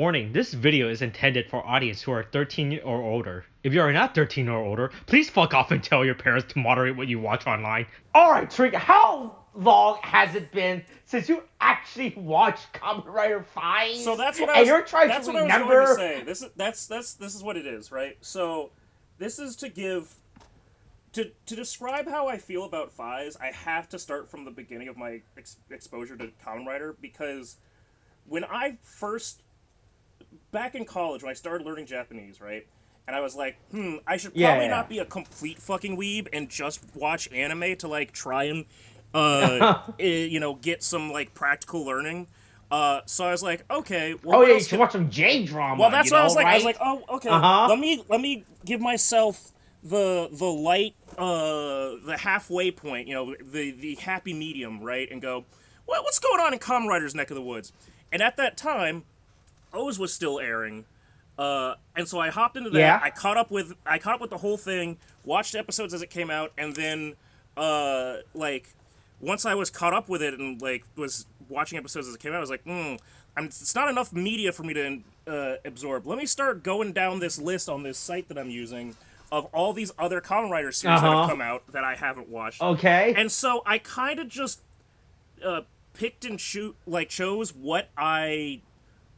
Warning, this video is intended for audience who are 13 or older. If you are not 13 or older, please fuck off and tell your parents to moderate what you watch online. Alright, Tariq, how long has it been since you actually watched Kamen Rider 5? So that's what I was, and you're trying that's to what remember... I was going to say. This is what it is, right? So this is to give... To describe how I feel about Fies, I have to start from the beginning of my exposure to Kamen Rider, because when I first... Back in college, when I started learning Japanese, right? And I was like, I should probably not be a complete fucking weeb and just watch anime to, like, try and, you know, get some, like, practical learning. So I was like, okay, well, you should watch some J-drama, well, that's what I was like. right? I was like, oh, okay, let me give myself the light, the halfway point, you know, the happy medium, right? And go, what's going on in Kamen Rider's neck of the woods? And at that time, O's was still airing, and so I hopped into that. Yeah. I caught up with the whole thing, watched episodes as it came out, and then, like, once I was caught up with it and, like, was watching episodes as it came out, I was like, it's not enough media for me to absorb. Let me start going down this list on this site that I'm using of all these other Kamen Rider series that have come out that I haven't watched. Okay. And so I kind of just picked and chose what I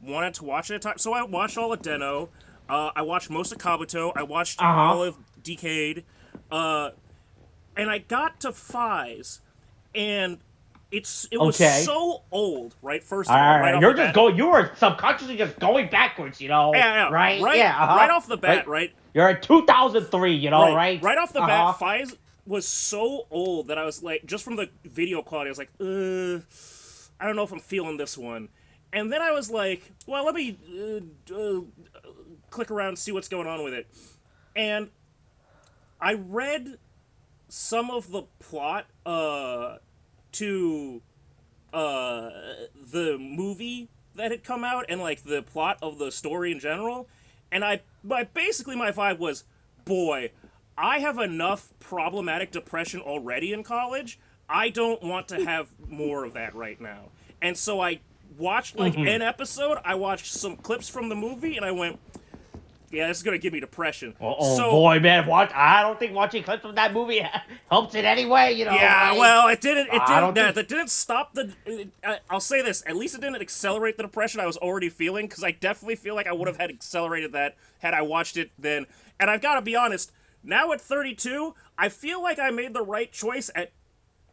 wanted to watch at a time. So I watched all of Den-O. I watched most of Kabuto. I watched all of Decade. And I got to Fies, and it was so old, right? First of all, right off the bat. You were subconsciously just going backwards, you know? Yeah, right? Right off the bat, right? You're at 2003, you know, right? Right off the bat, Fies was so old that I was like, just from the video quality, I was like, I don't know if I'm feeling this one. And then I was like, well, let me click around and see what's going on with it. And I read some of the plot to the movie that had come out, and, like, the plot of the story in general. And basically my vibe was, boy, I have enough problematic depression already in college. I don't want to have more of that right now. And so I watched, like, an episode, I watched some clips from the movie, and I went, yeah, this is gonna give me depression. Boy, man, I don't think watching clips from that movie helps it anyway, you know. Yeah, right? well, it didn't that didn't stop I'll say this, at least it didn't accelerate the depression I was already feeling, because I definitely feel like I would have had accelerated that had I watched it then. And I've got to be honest, now at 32, I feel like I made the right choice at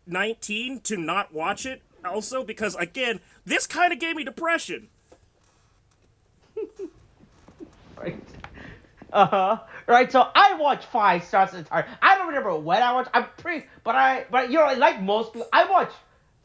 19 to not watch it, also, because, again, this kind of gave me depression. Right. Right, so I watched 5 starts and Tariq. I don't remember when I watched. But you know, like most people, I watched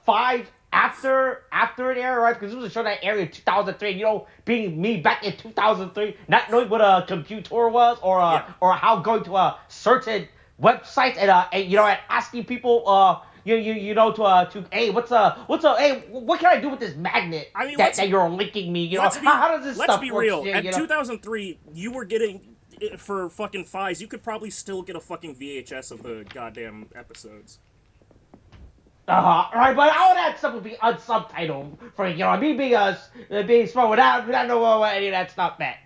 5 after it aired, right? Because it was a show that aired in 2003. You know, being me back in 2003, not knowing what a computer was or how going to certain websites and you know, and asking people you know, to hey, what can I do with this magnet that you're linking me? You know, how does this stuff work? Let's be real. Yeah, At you know? 2003, you were getting, for fucking Fies, you could probably still get a fucking VHS of the goddamn episodes. Right, but all that stuff would be unsubtitled for, you know, me being smart without knowing what any of that stuff meant.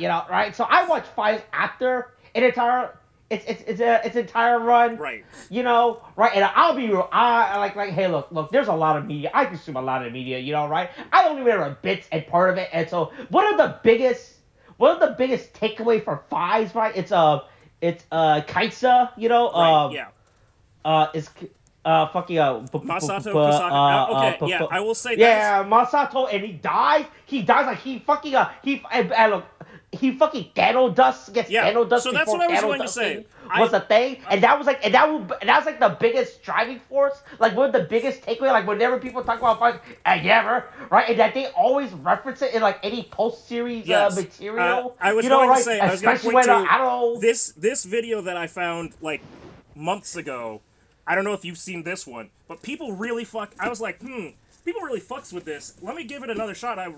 You know, right? So I watched Fies after its entire run, right? You know, right? And I'll be real. I like, hey, look. There's a lot of media. I consume a lot of media, you know, right? I only remember bits and part of it. And so, one of the biggest takeaway for Fies, right? It's Kaisa, you know, is fucking Masato Kusaka. Okay, yeah, I will say that. Yeah, Masato, and he dies. He dies like he fucking look. He fucking Dano dust gets Dano dust. So that's what I was going to say. Was a thing, and that was like, the biggest driving force, like one of the biggest takeaway, like whenever people talk about Fies, right, and that they always reference it in like any post series material. I was going to say, I was going to point to this video that I found like months ago. I don't know if you've seen this one, but people really I was like, people really fucks with this. Let me give it another shot. I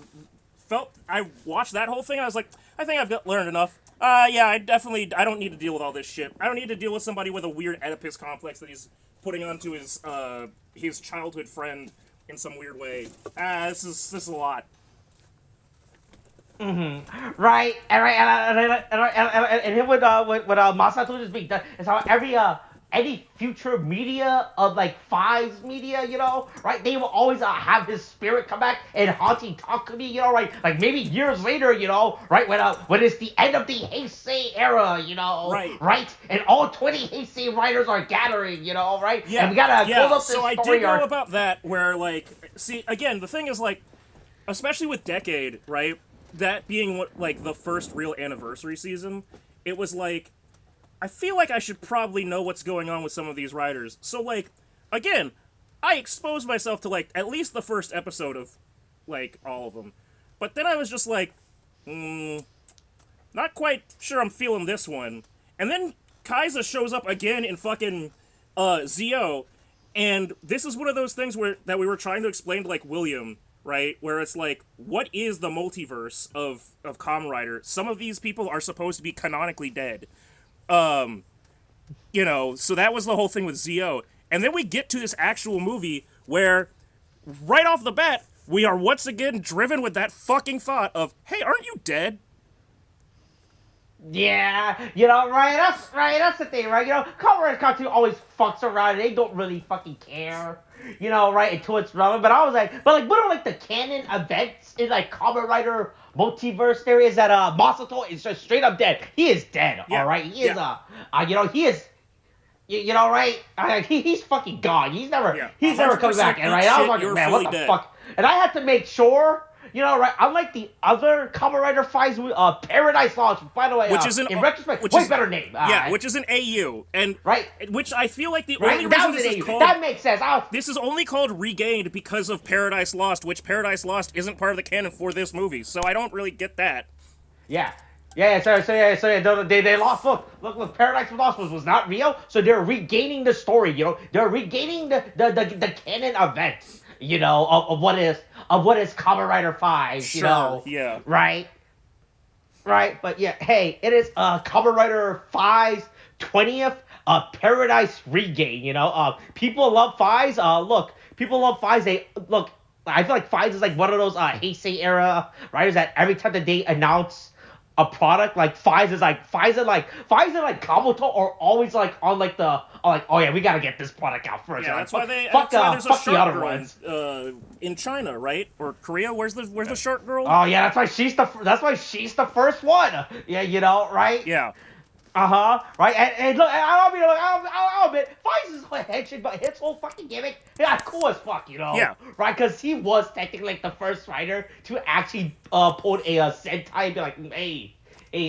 watched that whole thing. I was like, I think I've learned enough. Yeah, I don't need to deal with all this shit. I don't need to deal with somebody with a weird Oedipus complex that he's putting onto his childhood friend in some weird way. This is a lot. Right, and him with Masato just being done. It's how any future media of like Fives media, right? They will always have his spirit come back and haunting Takumi, right? Like maybe years later, right? When it's the end of the Heisei era, Right. right? And all 20 Heisei writers are gathering, right? Yeah, And we gotta yeah. close up So this I story did know arc. about that. Where like, see, again, the thing is like, especially with Decade, right? That being what like the first real anniversary season, it was like, I feel like I should probably know what's going on with some of these writers. So like, again, I exposed myself to like at least the first episode of like all of them, but then I was just like, not quite sure I'm feeling this one. And then Kaiza shows up again in fucking Zio, and this is one of those things that we were trying to explain to like William, right? Where it's like, what is the multiverse of Kamen Rider? Some of these people are supposed to be canonically dead. So that was the whole thing with Zio. And then we get to this actual movie where, right off the bat, we are once again driven with that fucking thought of, hey, aren't you dead? Yeah, right. That's the thing, right? Kamen Rider cartoon always fucks around. They don't really fucking care, right? Until it's relevant. But I was like, what are like the canon events in like Kamen Rider multiverse theory is that Masato is just straight up dead. He is dead. Yeah. All right, he is he is. Right? He's fucking gone. He's never coming back. And right, I was like, man, what the dead. fuck? And I had to make sure. Right? Unlike the other Kamen Rider fights, Paradise Lost, by the way, which is in retrospect, way better name. Which is an AU, and right, which I feel like the right, only reason this is called that makes sense. This is only called Regained because of Paradise Lost, which Paradise Lost isn't part of the canon for this movie, so I don't really get that. Yeah. So they lost. Look. Paradise Lost was not real, so they're regaining the story. They're regaining the canon events. Of what is Kamen Rider 5. Sure. Yeah. Right. But yeah, hey, it is Kamen Rider 5's 20th Paradise Regain. People love Fives. People love Fives. I feel like Fives is like one of those Heisei era writers that every time that they announce a product, like Fives and Kabuto are always like on like oh yeah, we gotta get this product out first. Yeah, that's why there's a the shark other girl ones. In China, right? Or Korea? Where's the shark girl? Oh yeah, that's why she's the first one. Yeah, right? Yeah. Right, and look, I'll admit, Fives is a head shit, but his whole fucking gimmick, yeah, cool as fuck, Yeah. right, because he was technically like the first writer to actually pull a Sentai and be like, hey,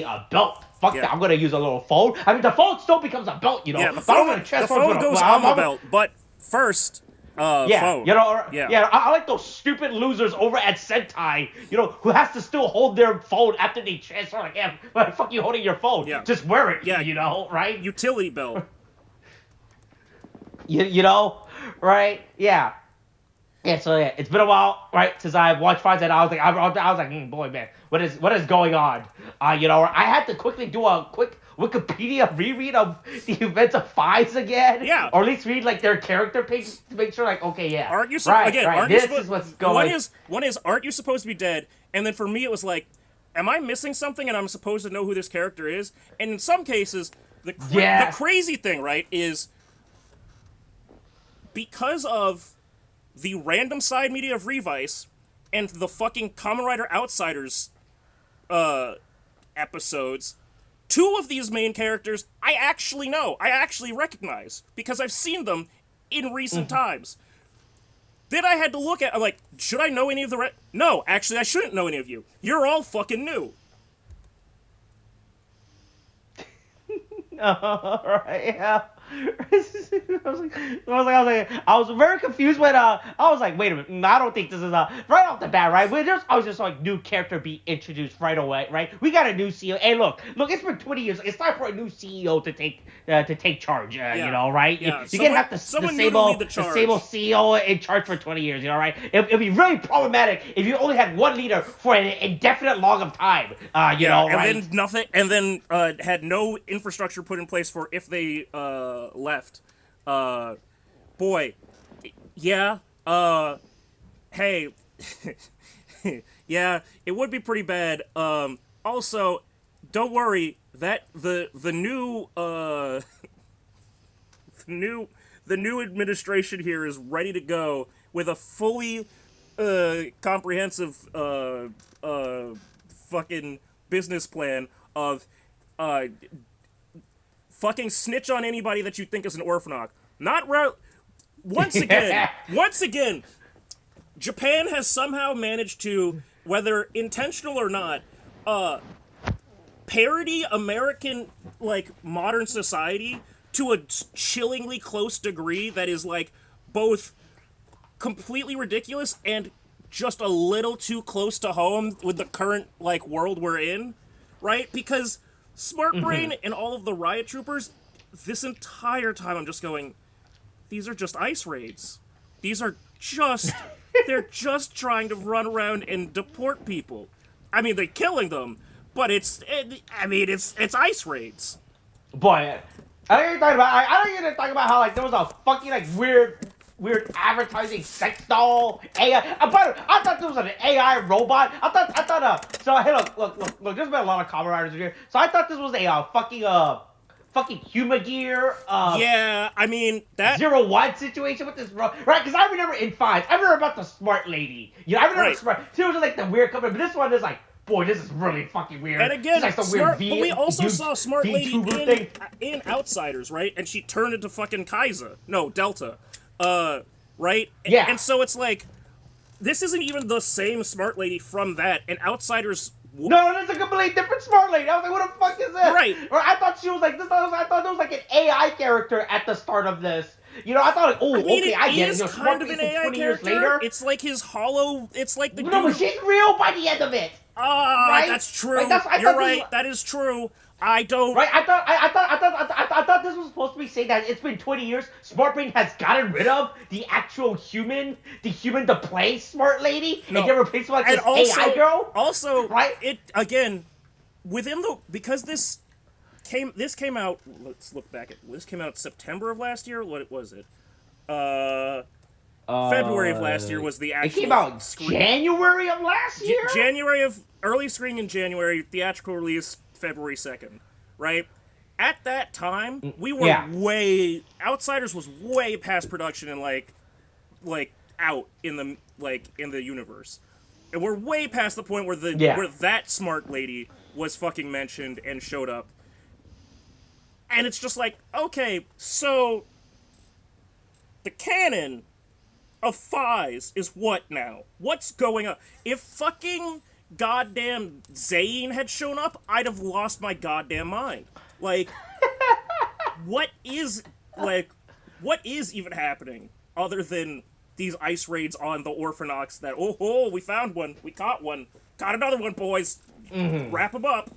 a belt, fuck that, I'm gonna use a little phone. I mean, the phone still becomes a belt, Yeah, the but I'm phone, gonna transform the phone goes on the belt, but first, phone. I like those stupid losers over at Sentai, who has to still hold their phone after they transfer. Like, yeah, why the fuck you holding your phone? Yeah. Just wear it. Yeah. Right? Utility belt. Right? Yeah. Yeah. So yeah, it's been a while, right, since I watched Fives, and I was like, boy, man, what is going on? I had to quickly do a quick Wikipedia reread of the events of Fives again. Yeah. Or at least read like their character page to make sure, like, okay, yeah. Aren't you this is what's going. One is aren't you supposed to be dead? And then for me it was like, am I missing something and I'm supposed to know who this character is? And in some cases, the crazy thing, right, is because of the random side media of Revice and the fucking Kamen Rider Outsiders episodes, two of these main characters I actually know, I actually recognize, because I've seen them in recent times. Then I had to look at, I'm like, should I know any of the No, actually I shouldn't know any of you. You're all fucking new. Right, yeah. I was very confused when I was like, wait a minute, I don't think this is right off the bat, right? I was just like, new character be introduced right away, right? We got a new CEO. Hey, look, it's been 20 years. It's time for a new CEO to take charge. Right? Yeah. You can't have the same CEO in charge for 20 years. Right? It'd be really problematic if you only had one leader for an indefinite long of time. And right? then nothing, and then had no infrastructure put in place for if they left. Boy, yeah. Hey, Yeah, it would be pretty bad. Also, don't worry that the new the new administration here is ready to go with a fully comprehensive fucking business plan of uh, fucking snitch on anybody that you think is an orphanoc. Not once again, once again, Japan has somehow managed to, whether intentional or not, parody American, like, modern society to a chillingly close degree that is, like, both completely ridiculous and just a little too close to home with the current, like, world we're in, right? Because Smart Brain and all of the riot troopers, this entire time I'm just going, these are just ice raids. These are just... They're just trying to run around and deport people. I mean, they're killing them, but it's ice raids. Boy, I don't even talk about. I don't even talk about how like there was a fucking like weird advertising sex doll AI. I thought there was an AI robot. I thought. So hey, look. There's been a lot of Kamen Riders in here. So I thought this was a fucking Humagear. Yeah, I mean that 0-1 situation with this, right? Because I remember in Fives, I remember about the smart lady. You know, I remember Right. smart. So it was like the weird company, but this one is like, boy, this is really fucking weird. And again, it's like some smart, weird but we also saw Smart Lady VTuber thing. in Outsiders, right? And she turned into fucking Kaiser. No, Delta. Right? Yeah. And so it's like, this isn't even the same Smart Lady from that, and Outsiders... No, that's a completely different smart lady. I was like, what the fuck is this? Right. Or I thought she was like this. I thought there was like an AI character at the start of this. You know, I thought, oh, I mean, okay, I get it. is You know, kind Smart of an Lady's AI 20 years character. later. It's like his hollow... It's like the No, but she's real by the end of it. Right? That's true. Like, I You're thought this right. was- That is true. I don't... Right? I thought this was supposed to be saying that it's been 20 years. Smart Brain has gotten rid of the actual human, to play Smart Lady, No. and get replaced with like And this also, AI girl. also, Right? it again within the because this came out. Let's look back at this. Came out September of last year. What was it? February of last year was the It actual. came out January of last year. January of early screening in January. Theatrical release February 2nd. Right. At that time, we were way Outsiders was way past production and like out in the universe. And we're way past the point where where that Smart Lady was fucking mentioned and showed up. And it's just like, okay, so the canon of Fies is what now? What's going on? If fucking goddamn Zane had shown up, I'd have lost my goddamn mind. Like, what is even happening other than these ice raids on the Orphanox that, oh, we found one, we caught one, caught another one, boys, wrap them up.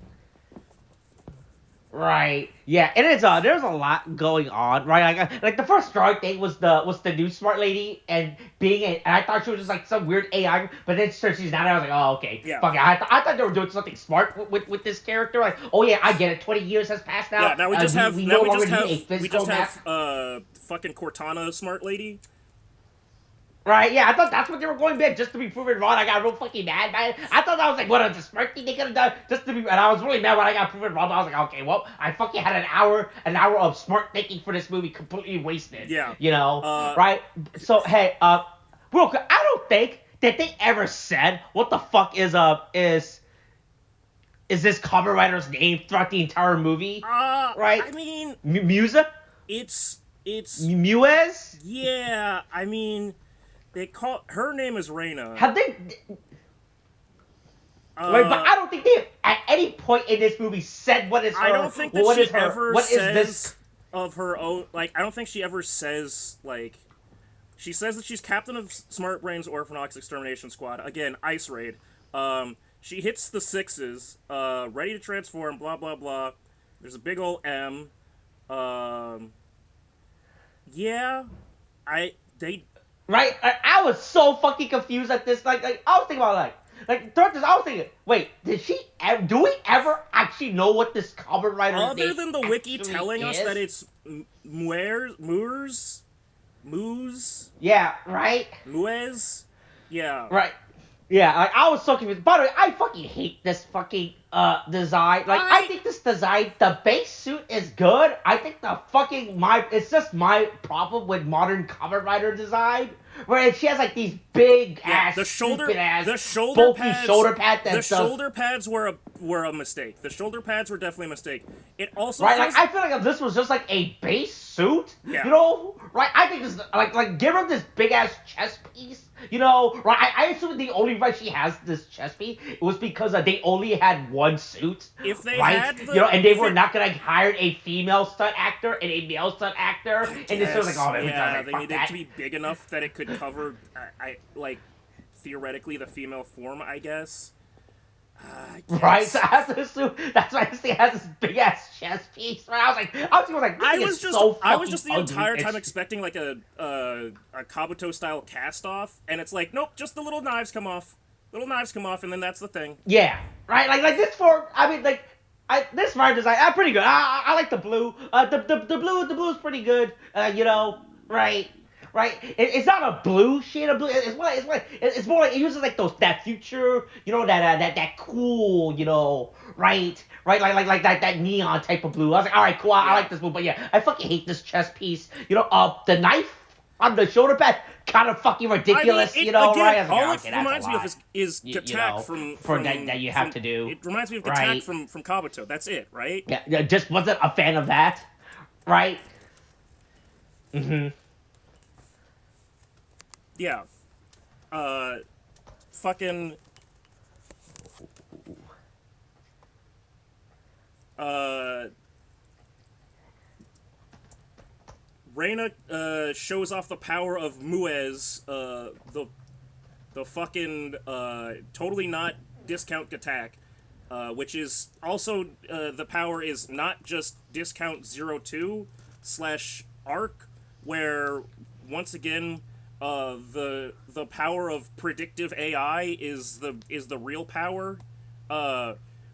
Right. Yeah, and it's there's a lot going on, right? Like the first strong thing was the new Smart Lady and and I thought she was just like some weird AI, but then she's not. I was like, oh, okay, Yeah. fuck it. I thought they were doing something smart with this character. Like, oh yeah, I get it. 20 years has passed now. Yeah, now we just have mask. fucking Cortana Smart Lady. Right, yeah, I thought that's what they were going back just to be proven wrong. I got real fucking mad by it. I thought that was like what a smart thing they could have done just to be. And I was really mad when I got proven wrong. I was like, okay, well, I fucking had an hour of smart thinking for this movie completely wasted. Yeah. You know, right? So hey, real quick, I don't think that they ever said what the fuck is this Kamen Rider's name throughout the entire movie? Right? I mean, Musa? it's Muez? yeah. I mean. They call her name is Reina. Have they? Right, but I don't think they at any point in this movie said what is her. I don't think that what she is her, ever what says is this? of her own. Like, I don't think she ever says like. She says that she's captain of Smart Brain's Orphanox Extermination Squad. Again, ice raid. She hits the sixes. Ready to transform. Blah blah blah. There's a big old M. Yeah, they. Right, I was so fucking confused at this. Like I was thinking about throughout this, I was thinking, wait, do we ever actually know what this Kamen Rider Other than the wiki telling is? us that it's Moors? Yeah, right. Muez? Yeah. Right. Yeah, like I was so confused. By the way, I fucking hate this fucking design. Like I think this design, the base suit is good. I think the fucking it's just my problem with modern Kamen Rider design, where she has like these big ass, stupid ass, bulky shoulder pads. Shoulder pads were a mistake. The shoulder pads were definitely a mistake. It also right. Like I feel like if this was just like a base suit, yeah. you know, right? I think this like give her this big ass chest piece. You know, right? I assume the only reason she has this chest piece was because they only had one suit. If they right? had the, you know, and they were not gonna hire a female stunt actor and a male stunt actor, and this was like, oh, yeah, they needed it to be big enough that it could cover, I like, theoretically the female form, I guess. Right, so I have to assume that's why this thing has this big ass chest piece. Right, I was just the entire time expecting like a Kabuto style cast off, and it's like, nope, just the little knives come off, and then that's the thing. Yeah, right, like this form. I mean, like, this Rider design, pretty good. I like the blue. The blue is pretty good. You know, right. Right, it's not a blue shade of blue. It's more like it uses like that future, you know, that cool, you know, right, like that neon type of blue. I was like, all right, cool, I like this blue, but yeah, I fucking hate this chest piece. You know, the knife on the shoulder pad, kind of fucking ridiculous. I mean, you know, again, right? All it reminds me of is Katak from that you have to do. It reminds me of Katak from Kabuto. That's it, right? Yeah, just wasn't a fan of that, right? Mm-hmm. Yeah. Fucking... Reina, shows off the power of Muez, the fucking, totally not discount attack, which is also, the power is not just discount 02/arc, where, once again, the power of predictive AI is the real power,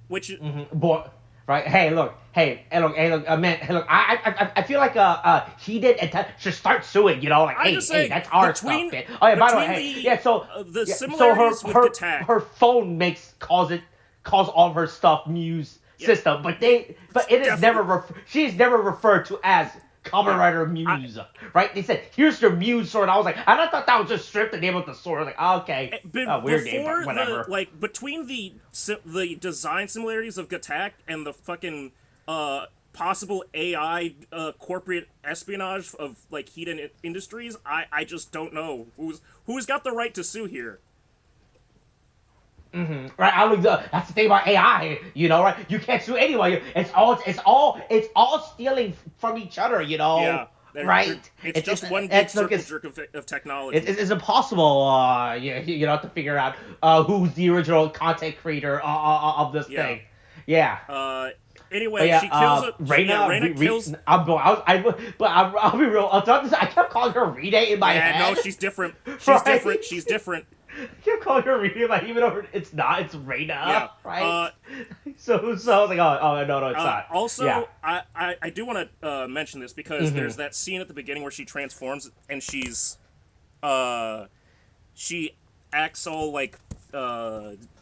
which Boy, right? Hey, look, man, hey, look. I feel like he should start suing. You know, like hey, that's our stuff. Man. Oh yeah, by the way, So her phone calls all of her stuff Muse system, but it is never she's never referred to as Kamen Rider Muse, right? They said, "Here's your Muse sword." I was like, I thought that was just stripped the name of the sword. I was like, oh, okay, weird name, but whatever. Between the design similarities of Gattack and the fucking possible AI corporate espionage of like Hiden Industries, I just don't know who's got the right to sue here. Mm-hmm. Right, that's the thing about AI, you know, right? You can't sue anyone. It's all stealing from each other, you know. Yeah, right. It's just one big circle jerk of technology. It's impossible, you know, to figure out who's the original content creator of this thing. Yeah. Anyway, she kills it. Reina kills. I'll be real. I kept calling her Rita in my head. No, she's different. She's different. I kept calling her Rita, but even though it's not, it's Reina, right? So I was like, oh no, it's not. Also, I do want to mention this because there's that scene at the beginning where she transforms and she acts all like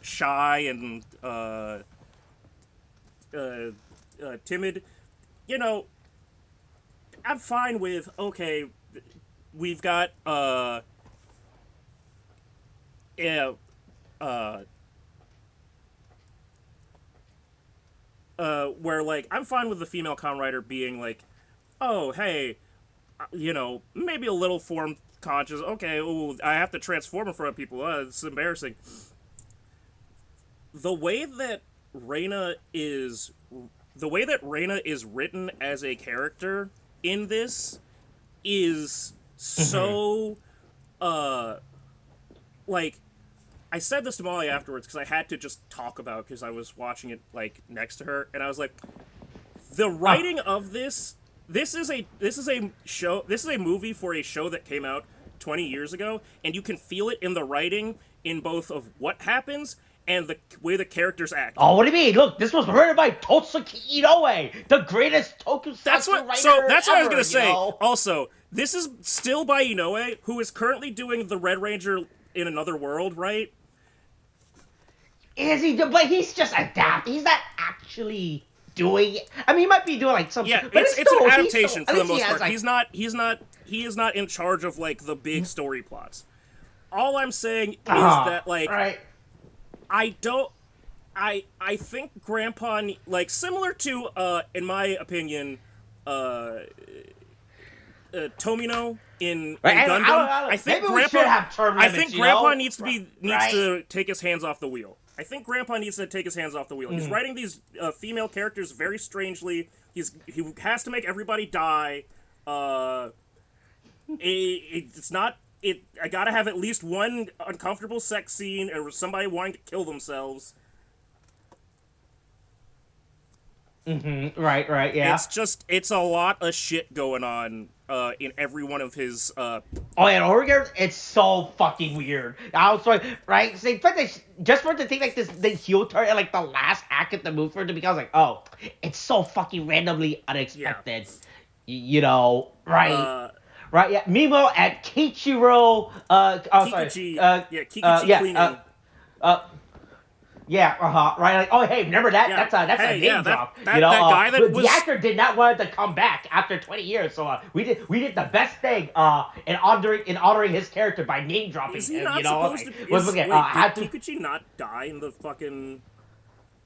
shy and timid. You know, I'm fine with, okay, we've got where, like, I'm fine with the female Kamen Rider being like, oh, hey, you know, maybe a little form conscious, okay, ooh, I have to transform in front of people, it's embarrassing. The way that Reina is written as a character in this is so, like, I said this to Molly afterwards because I had to just talk about it because I was watching it, like, next to her, and I was like, the writing of this is a movie for a show that came out 20 years ago, and you can feel it in the writing in both of what happens and the way the characters act. Oh, what do you mean? Look, this was written by Totsuki Inoue, the greatest tokusatsu writer that's what I was gonna say. Know? Also, this is still by Inoue, who is currently doing the Red Ranger in Another World, right? Is he? But he's just adapting. He's not actually doing it. I mean, he might be doing like some. Yeah, but it's still, an he's adaptation still, for at the least he most has, part. like, He is not in charge of like the big story plots. All I'm saying is Ah, that like right. I don't I think Grandpa like similar to in my opinion Tomino Right, in and Gundam. maybe we should have term limits. I think you Grandpa know? needs to be needs Right. to take his hands off the wheel. I think Grandpa needs to take his hands off the wheel. He's writing these female characters very strangely. He has to make everybody die. It's not it. I gotta have at least one uncomfortable sex scene or somebody wanting to kill themselves. Right, yeah. It's a lot of shit going on in every one of his Oh, and Oregon, it's so fucking weird. I was like, right? So, just for it to think like this, the heel turn and like the last act of the movie for it to become like, oh, it's so fucking randomly unexpected. You know, right? Right, yeah. Meanwhile, at Kichiro, Kikuchi, Kikuchi cleaning. Yeah, right. Like, oh, hey, remember that? Yeah. That's Hey, a yeah, name drop. that guy that the was- actor did not want to come back after 20 years, so we did the best thing in honoring his character by name dropping Is he him. not You know, supposed to? was looking at Did Kikuchi not die in the fucking?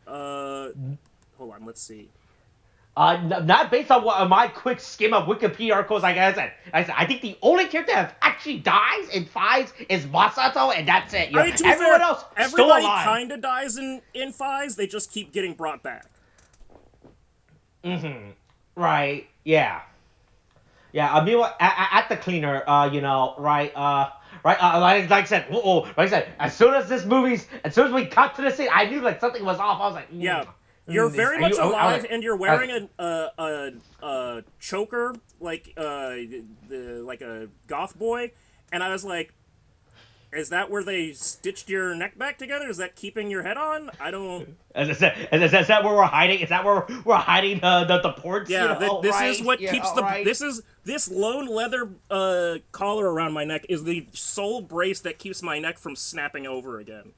Hold on, let's see. not based on my quick skim of Wikipedia articles. Like I said, I think the only character that actually dies in fives is Masato, and that's it. You know? I mean, to be everyone fair, else everybody still alive. kind of dies in fives. They just keep getting brought back. Right. Yeah. Yeah. I mean, at the cleaner, you know, right. Right. Like I said, like I said, as soon as we cut to the scene, I knew like something was off. I was like, Yeah. You're very much alive, and you're wearing a choker like like a goth boy, and I was like, is that where they stitched your neck back together? Is that keeping your head on? I don't. Is that where we're hiding? Is that where we're hiding the ports? Yeah, you know, this right? is what keeps the. Right. This lone leather collar around my neck is the sole brace that keeps my neck from snapping over again.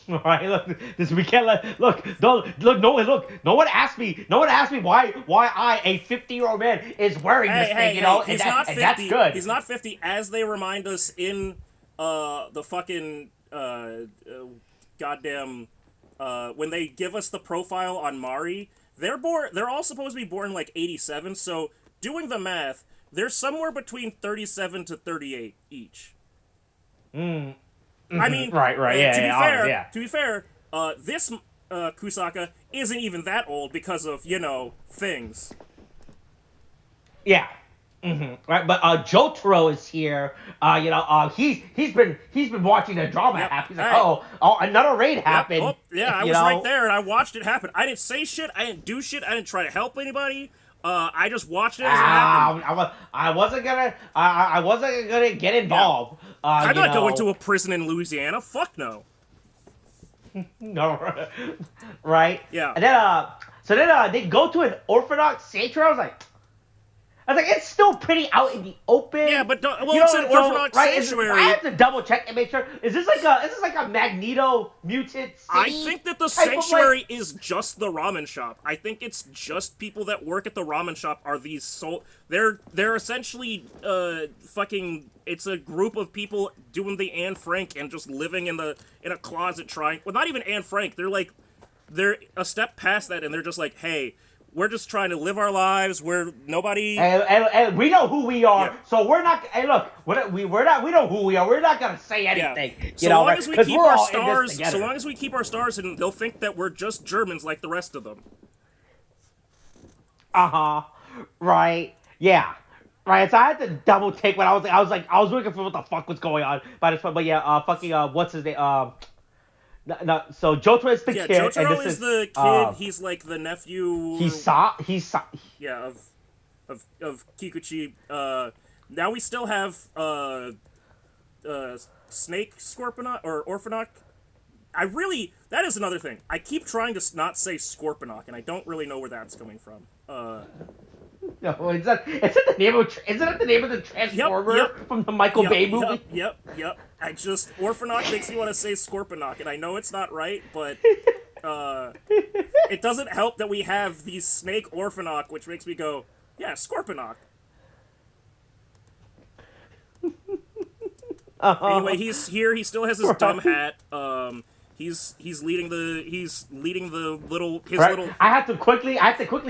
All right, look, this we can't let look. No one asked me why I, a 50-year-old man, is wearing this thing. You know, he's and not 50. that's good. He's not 50, as they remind us in the fucking goddamn when they give us the profile on Mari. They're all supposed to be born like 87. So doing the math, they're somewhere between 37 to 38 each. I mean, Right, yeah. To be fair, this Kusaka isn't even that old because of, you know, things. Yeah. Right, but Jotaro is here. You know, he's been watching the drama happen. He's like, Hey. oh, another raid happened. Yep. Oh, yeah, I was right there and I watched it happen. I didn't say shit. I didn't do shit. I didn't try to help anybody. I just watched it as it happened. I wasn't gonna get involved. I'm not going to a prison in Louisiana. Fuck no. No, right? Yeah. And then they go to an Orthodox sanctuary. I was like, it's still pretty out in the open. Yeah, but it's an Orthodox sanctuary. I have to double check and make sure. Is this like a Magneto mutant city? I think that the sanctuary is just the ramen shop. I think it's just people that work at the ramen shop are these They're essentially fucking. It's a group of people doing the Anne Frank and just living in a closet trying. Well, not even Anne Frank. They're a step past that, and they're just like, hey. We're just trying to live our lives. We're nobody. And we know who we are, Yeah. so we're not. Hey, look, we know who we are. We're not gonna say anything. Yeah. So long as we keep our stars, so long as we keep our stars, and they'll think that we're just Germans like the rest of them. Right. Yeah. Right. So I had to double take when I was looking for what the fuck was going on by this point. But yeah, what's his name? No, so Jotaro is the kid. Jotaro and this is the kid. He's like the nephew. Yeah, of Kikuchi. Now we still have Snake Scorponok or Orphanok. That is another thing. I keep trying to not say Scorponok, and I don't really know where that's coming from. No, is that the name of isn't that the name of the Transformer Yep. from the Michael Bay movie? Yep. I just Orphanock makes me want to say Scorponok, and I know it's not right, but it doesn't help that we have the snake Orphanock, which makes me go, yeah, Scorponok. Anyway, he's here. He still has his dumb hat. He's leading the little little. I have to quickly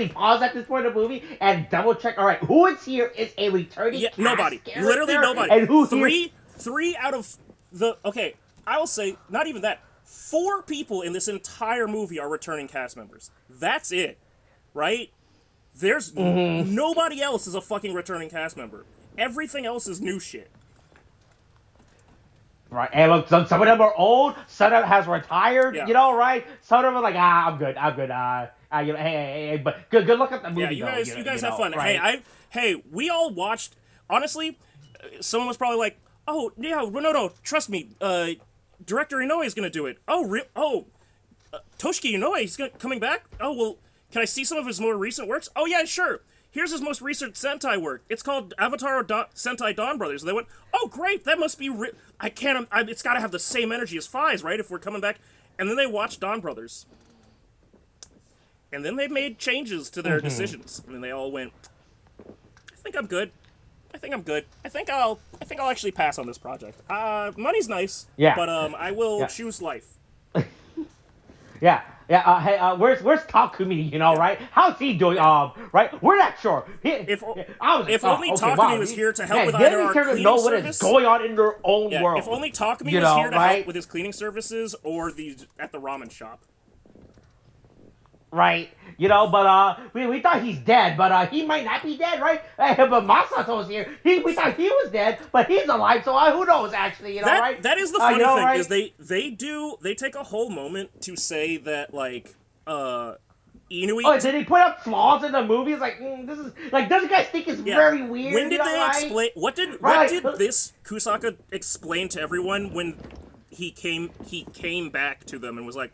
pause at this point of the movie and double check. All right, who is here is a returning Nobody, character, literally nobody. And who three out of the I will say not even that. 4 people in this entire movie are returning cast members. That's it, right? There's nobody else is a fucking returning cast member. Everything else is new shit. Right, and look, some of them are old, some of them has retired, Yeah. you know, right? Some of them are like, I'm good, you know, hey, but good luck at the movie. Yeah, you guys have fun. Right? Hey, we all watched. Honestly, someone was probably like, "Oh yeah, no, trust me. Director Inoue is gonna do it. Toshiki Inoue, he's coming back. Oh well, can I see some of his more recent works? Oh yeah, sure. Here's his most recent Sentai work. It's called Avatar Sentai Dawn Brothers. And they went, oh great, that must be. It's got to have the same energy as Fies, right? If we're coming back, and then they watched Dawn Brothers, and then they made changes to their decisions, and then they all went, I think I'm good. I think I'll actually pass on this project. Money's nice. Yeah. But I will choose life. Yeah. Hey, where's Takumi? You know, right? How's he doing? Right? We're not sure. If only Takumi was here to help with either our cleaning know service. what is going on in their own world. If only Takumi was here to help with his cleaning services or at the ramen shop. Right, you know, but we thought he's dead, but he might not be dead, right? But Masato's here. We thought he was dead, but he's alive, so who knows? Actually, you know, right? That is the funny thing right? is they take a whole moment to say that like Inoue. Oh, did he put up flaws in the movie? It's like this is like, doesn't guys think it's very weird? When did they explain? What did this Kusaka explain to everyone when he came back to them and was like,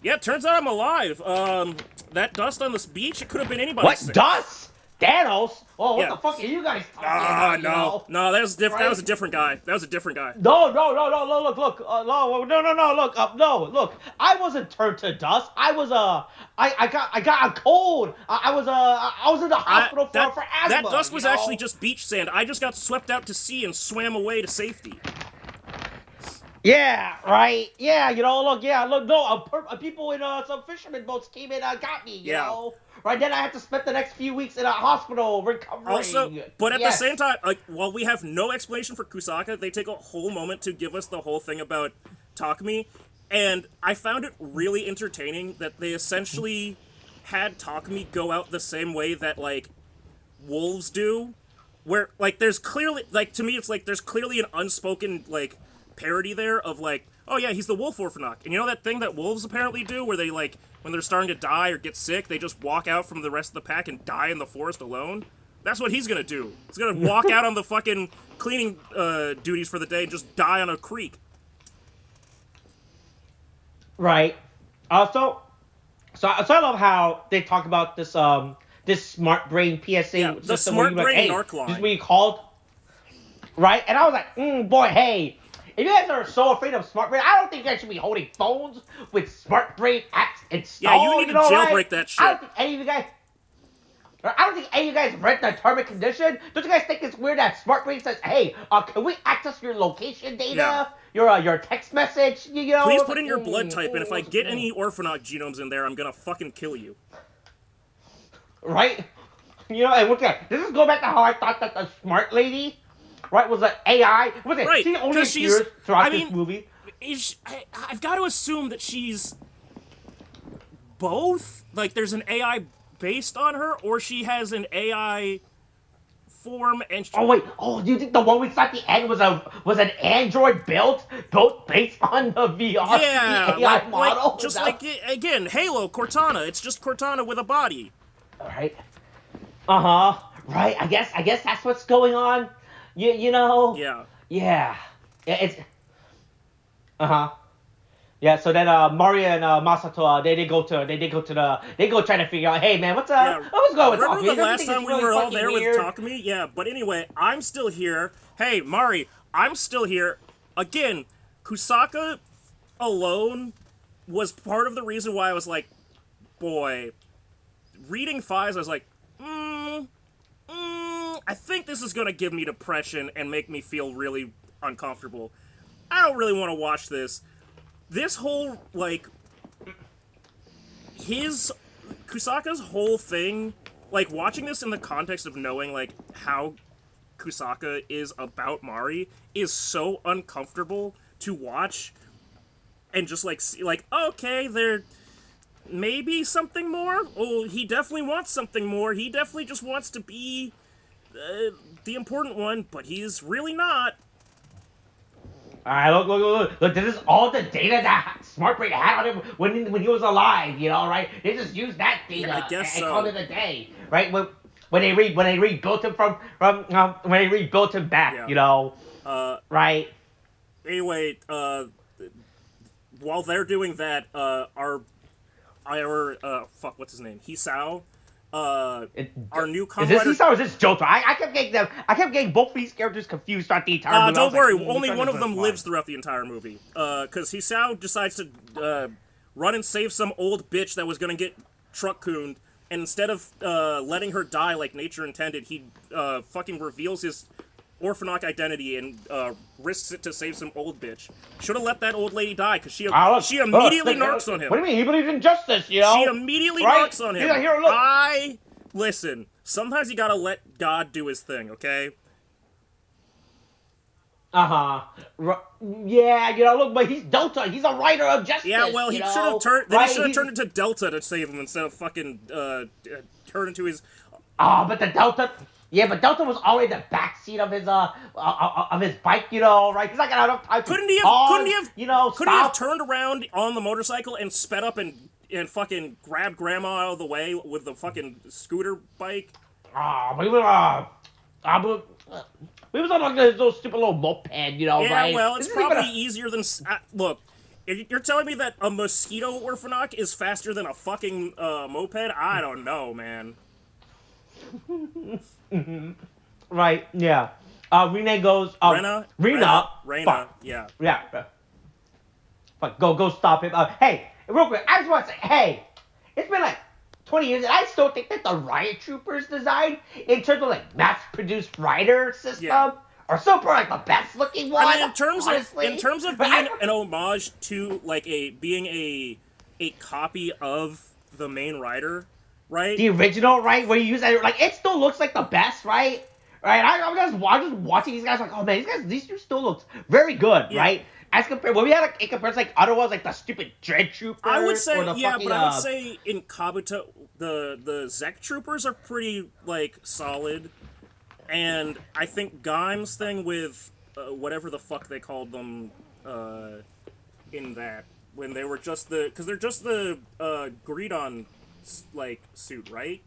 yeah, turns out I'm alive. That dust on this beach, it could have been anybody. What sick. dust? Thanos? Oh, what the fuck are you guys talking about? No, that was different. Right? That was a different guy. No, look. I wasn't turned to dust. I got a cold. I was in the hospital for asthma. That dust was actually just beach sand. I just got swept out to sea and swam away to safety. Yeah, right. Yeah, you know, people in some fisherman boats came in and got me, you know. Right, then I had to spend the next few weeks in a hospital recovering. Also, but at the same time, like, while we have no explanation for Kusaka, they take a whole moment to give us the whole thing about Takumi, and I found it really entertaining that they essentially had Takumi go out the same way that, like, wolves do, where, like, there's clearly, like, to me, it's like there's clearly an unspoken, like, parody there of like, oh yeah, he's the wolf Orphanock. And you know that thing that wolves apparently do where they like, when they're starting to die or get sick, they just walk out from the rest of the pack and die in the forest alone? That's what he's gonna do. He's gonna walk out on the fucking cleaning duties for the day and just die on a creek. Right. So I love how they talk about this this smart brain PSA the smart brain narc line. This is what you called. Right? And I was like, boy, hey, if you guys are so afraid of smart brain, I don't think you guys should be holding phones with smart brain apps installed. Yeah, you need to jailbreak that shit. I don't think any of you guys read the term and condition. Don't you guys think it's weird that smart brain says, hey, can we access your location data? Your text message, you know? Please put in your blood type, and if I get any Orphanock genomes in there, I'm gonna fucking kill you. Right? You know, and look at this is going back to how I thought that the smart lady, right, was an AI. Was it? Right, she only appears throughout this movie. I've got to assume that she's both. Like, there's an AI based on her, or she has an AI form. And oh wait, do you think the one we saw at the end was an android built based on the VR AI model? Again, Halo Cortana. It's just Cortana with a body. All right. Right. I guess that's what's going on. You know? Yeah. Yeah. It's... Yeah, so then Mario and Masato, they go trying to figure out, hey man, Yeah, what's going with remember Takumi? the last Everything is time we really were all fucking there with weird. Takumi? Yeah, but anyway, I'm still here. Hey, Mari, I'm still here. Again, Kusaka alone was part of the reason why I was like, boy, reading Fives, I was like, I think this is gonna give me depression and make me feel really uncomfortable. I don't really want to watch this. This whole, like, his Kusaka's whole thing, like watching this in the context of knowing like how Kusaka is about Mari is so uncomfortable to watch and just like see like okay, there may be something more. Oh, he definitely wants something more. He definitely just wants to be the important one, but he's really not. Alright, look, this is all the data that Smart Break had on him when he was alive, you know, right? They just used that Yeah, I data guess and called so. it a day, right? When they rebuilt him when they rebuilt him back, Yeah. you know, Uh. right? Anyway, while they're doing that, fuck, what's his name? Hisao, uh, It, our new is Kamen this Rider. Lisa or is this Johto? I kept getting both of these characters confused throughout the entire movie. I Don't was like, worry, which only one one is of this them one? lives throughout the entire movie. Cause Hisao decides to, run and save some old bitch that was gonna get truck-cooned, and instead of, letting her die like nature intended, he, fucking reveals his Orphanoch identity and, risks it to save some old bitch. Should've let that old lady die, cause Ah, she immediately look, narcs on what him. do you mean? He believes in justice, you She know? immediately Right? narcs on He's him. like, here, look. Listen, sometimes you gotta let God do his thing, okay? Uh-huh. Yeah, you know, look, but he's Delta. He's a writer of Yeah, justice, well, you he should have know? turned. Then he Right? should have turned into Delta to save him instead of fucking turn into his. But the Delta. Yeah, but Delta was always the backseat of his bike, you know, right? He's not gonna have enough time to Couldn't he have? Couldn't he pause, have? you know, Couldn't he have stop. turned around on the motorcycle and sped up and fucking grabbed Grandma out of the way with the fucking scooter bike? But he was we was on like this little stupid little moped, you know, Yeah, right? well, it's This isn't even probably a. easier than. Look, you're telling me that a mosquito Orphanoch is faster than a fucking moped? I don't know, man. Right, yeah. Rena goes, Rena, fuck. yeah. Yeah, fuck, go stop him. Hey, real quick, I just want to say, hey, it's been like 20 years, and I still think that the Riot Troopers design, in terms of like mass-produced rider system, Yeah. are still probably like the best looking one. I mean, in honestly. terms of But being an homage to like a copy of the main rider, right? the original, right, where you use that, like it still looks like the best, right? Right, I'm just watching these guys like, oh man, these two still looks very good, Yeah, right? As compared, when we had like, in comparison like other ones like the stupid Dread I would Troopers or say the yeah, fucking but I would say in Kabuto the Zek troopers are pretty like solid, and I think Gaim's thing with whatever the fuck they called them in that when they were just because they're just the Gridon like suit, right?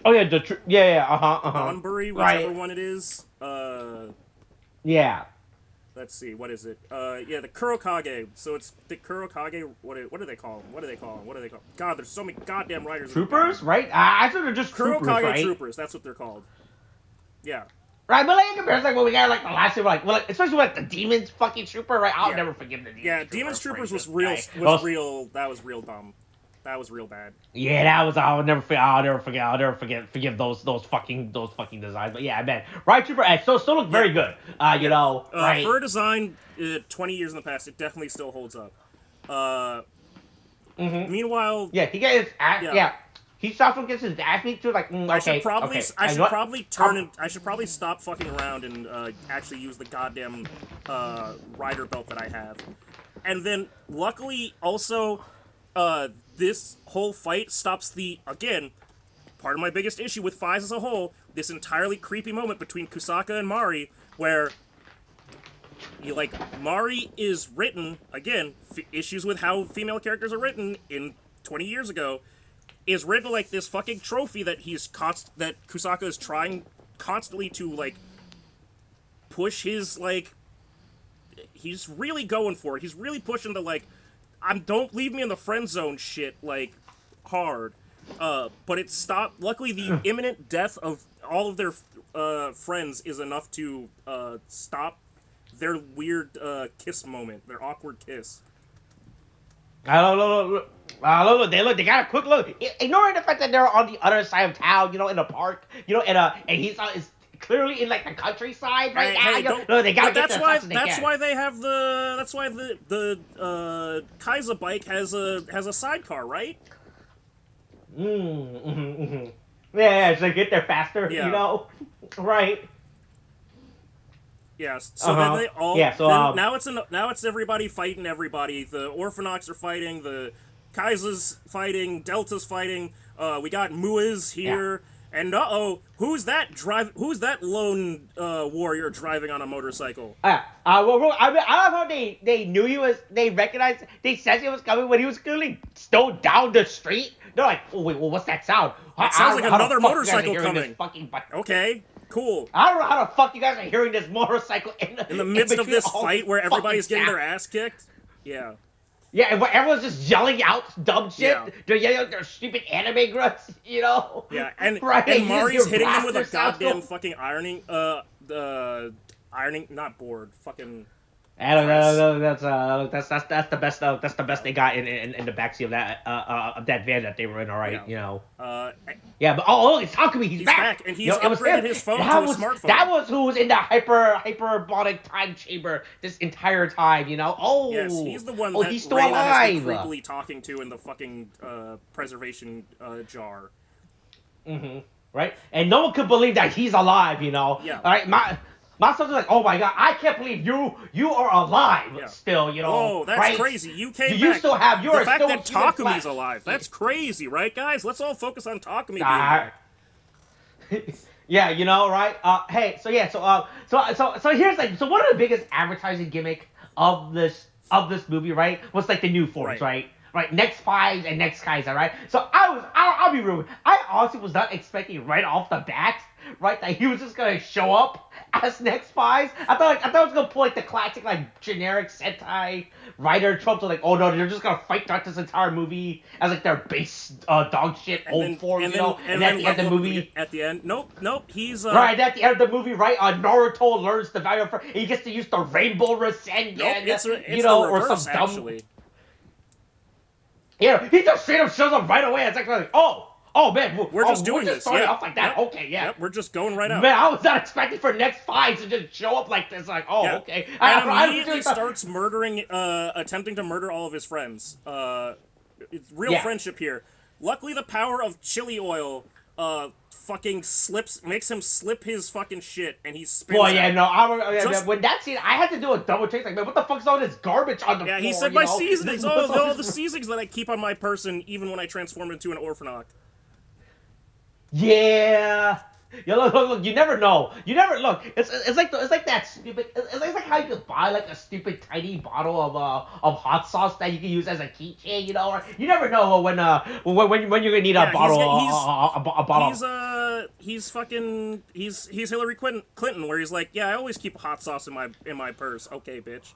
oh yeah, yeah, Donbury, whichever right, one it is. yeah. Let's see, what is it? Yeah, the Kurokage. So it's the Kurokage. What do they call them? What do they call them? What do they call? God, there's so many goddamn writers in the Troopers, game. right? I thought they're just troopers, Kurokage right? troopers. That's what they're called. Yeah, Right, but like in comparison, like when we got like the last year, like, well, like especially with like, the demons fucking trooper, right? I'll yeah, never forgive the demons. yeah. Trooper Demons for troopers was this real. guy. Was real. That was real dumb. That was real bad. Yeah, that was. I'll never forgive those fucking designs. But yeah, man, right trooper X still look very Yeah, good. You yeah. know, right? For a design, 20 years in the past, it definitely still holds up. Uh, Meanwhile, Yeah, he gets his ass. yeah. Yeah, he also gets his ass beat too. Like, okay, okay. I You should know what? probably I should probably stop fucking around and actually use the goddamn rider belt that I have. And then luckily also this whole fight stops the again part of my biggest issue with Fives as a whole, this entirely creepy moment between Kusaka and Mari where Mari is written again issues with how female characters are written in 20 years ago is written like this fucking trophy that that Kusaka is trying constantly to like push his like he's really going for it. He's really pushing the like don't leave me in the friend zone shit like hard. But it stopped. Luckily, the imminent death of all of their friends is enough to stop their weird kiss moment, their awkward kiss. I don't know. They got a quick look. Ignoring the fact that they're on the other side of town, in a park, and he's is clearly in like the countryside right now. No, they gotta get that's why they have the. That's why the Kaiser bike has a sidecar, right? Yeah, so they get there faster. Right. Yeah, so then they all. Yeah, so now it's everybody fighting everybody. The Orphanox are fighting. The Kaiser's fighting. Delta's fighting. We got Muiz here. Yeah. And who's that lone warrior driving on a motorcycle? Well, I love how they knew he was. They recognized. They said he was coming when he was clearly still down the street. They're like, oh wait, well, what's that sound? It sounds like another motorcycle coming. Okay. Cool. I don't know how the fuck you guys are hearing this motorcycle in the midst of this fight where everybody's getting their ass kicked. Yeah. Yeah, and everyone's just yelling out dumb shit. Yeah. They're yelling out their stupid anime grunts, Yeah, and Mari's hitting them with a goddamn fucking ironing not board, fucking. I don't know. That's the best. That's the best they got in the backseat of that van that they were in. All right, Yeah, but it's Takumi. He's back, and he's upgraded his phone to a smartphone. That was who was in the hyperbolic time chamber this entire time. Oh, yes, he's the one that he's still Reyna alive. Has been creepily talking to in the fucking preservation jar. Right, and no one could believe that he's alive. Yeah. All right, my son's like, oh my god, I can't believe you are alive still, Oh, that's right? crazy. You came back. You still have the fact that Takumi's alive. That's crazy, right, guys? Let's all focus on Takumi being back. Yeah, right? Hey, so here's so one of the biggest advertising gimmick of this movie, right, was like the new forms, right? Right, next Fives and next Kaiser, right? So I'll be real. I honestly was not expecting right off the bat, right, that he was just gonna show up as next Fives. I thought it was gonna pull like the classic like generic Sentai writer tropes of like, oh no, they're just gonna fight throughout this entire movie as like their base dog shit old form, and then at the end of the movie. At the end, nope, he's right at the end of the movie, right? Naruto learns the value of and he gets to use the Rainbow Rasengan, it's or some dumb. Actually. Yeah, he just straight up shows up right away. It's like, oh man, we're just doing this. Starting off like that. Okay, yeah. Yep, we're just going right out. Man, I was not expecting for next Fives to just show up like this. Like, okay. And immediately starts murdering, attempting to murder all of his friends. It's real friendship here. Luckily, the power of chili oil, fucking makes him slip his fucking shit, and he spins out. Yeah, no, when that scene, I had to do a double take. Like, man, what the fuck's all this garbage on the floor? Yeah, he said my seasonings. All the seasonings that I keep on my person, even when I transform into an Orphanox. Yeah. Yeah, look, you never know. It's like that stupid. It's like how you could buy like a stupid tiny bottle of hot sauce that you can use as a keychain, Or you never know when you're gonna need a bottle. A bottle. He's Hillary Clinton, where he's like, yeah, I always keep hot sauce in my purse. Okay, bitch.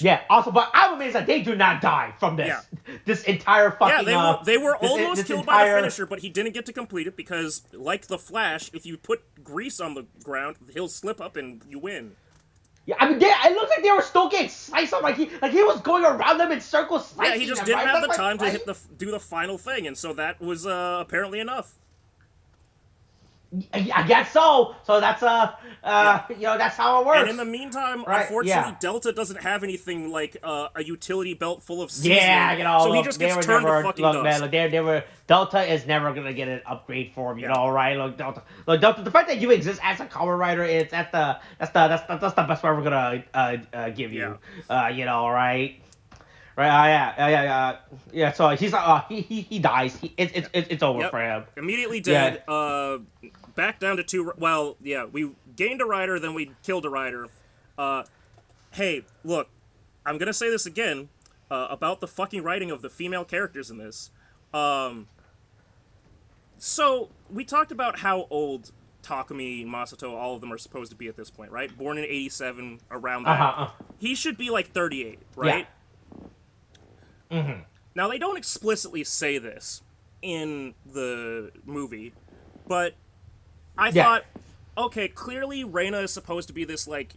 Yeah. Also, but I'm amazed that they do not die from this. Yeah. This entire fucking. Yeah, they were almost killed by the finisher, but he didn't get to complete it because, like the Flash, if you put grease on the ground, he'll slip up and you win. Yeah, I mean, it looks like they were still getting sliced up. Like he was going around them in circles, slicing Yeah, he just didn't have the time to do the final thing, and so that was apparently enough. I guess so. So that's that's how it works. And in the meantime, unfortunately, Delta doesn't have anything like a utility belt full of seasoning. Yeah, so he just gets turned to fucking dust. Man, Delta is never gonna get an upgrade for him. You know, right? Look, Delta. The fact that you exist as a Kamen Rider, that's the best we're ever gonna give you. Right? Right, yeah. So he's he dies. It's over for him. Immediately dead. Back down to 2. Well, yeah, we gained a rider, then we killed a rider. Hey, look, I'm gonna say this again about the fucking writing of the female characters in this. So we talked about how old Takumi, Masato, all of them are supposed to be at this point, right? Born in 87, around that. He should be like 38, right? Mm-hmm. Now, they don't explicitly say this in the movie, but I thought, okay, clearly Reina is supposed to be this, like,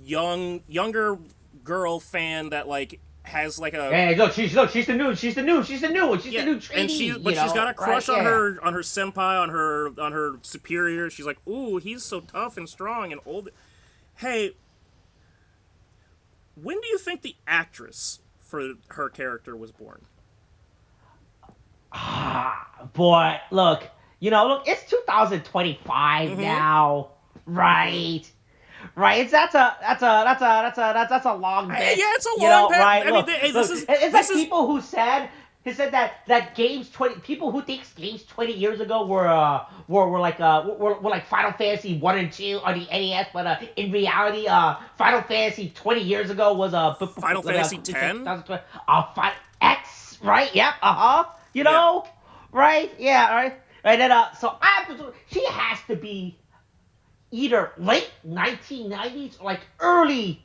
younger girl fan that, like, has, like, a... Hey, she's the new trainee. And she's got a crush on her senpai, on her superior. She's like, ooh, he's so tough and strong and old. Hey, when do you think the actress for her character was born? Boy, look, it's 2025 now, right? Right, that's a long bit. Yeah, it's a long bit. Right? I mean, hey, this is people who said that games 20 people who think games 20 years ago were like Final Fantasy 1 and 2 on the NES, but in reality Final Fantasy 20 years ago was Final Fantasy 10. X, right? Yep. You know, right? Yeah, all right. Right. Then so she has to be either late 1990s or like early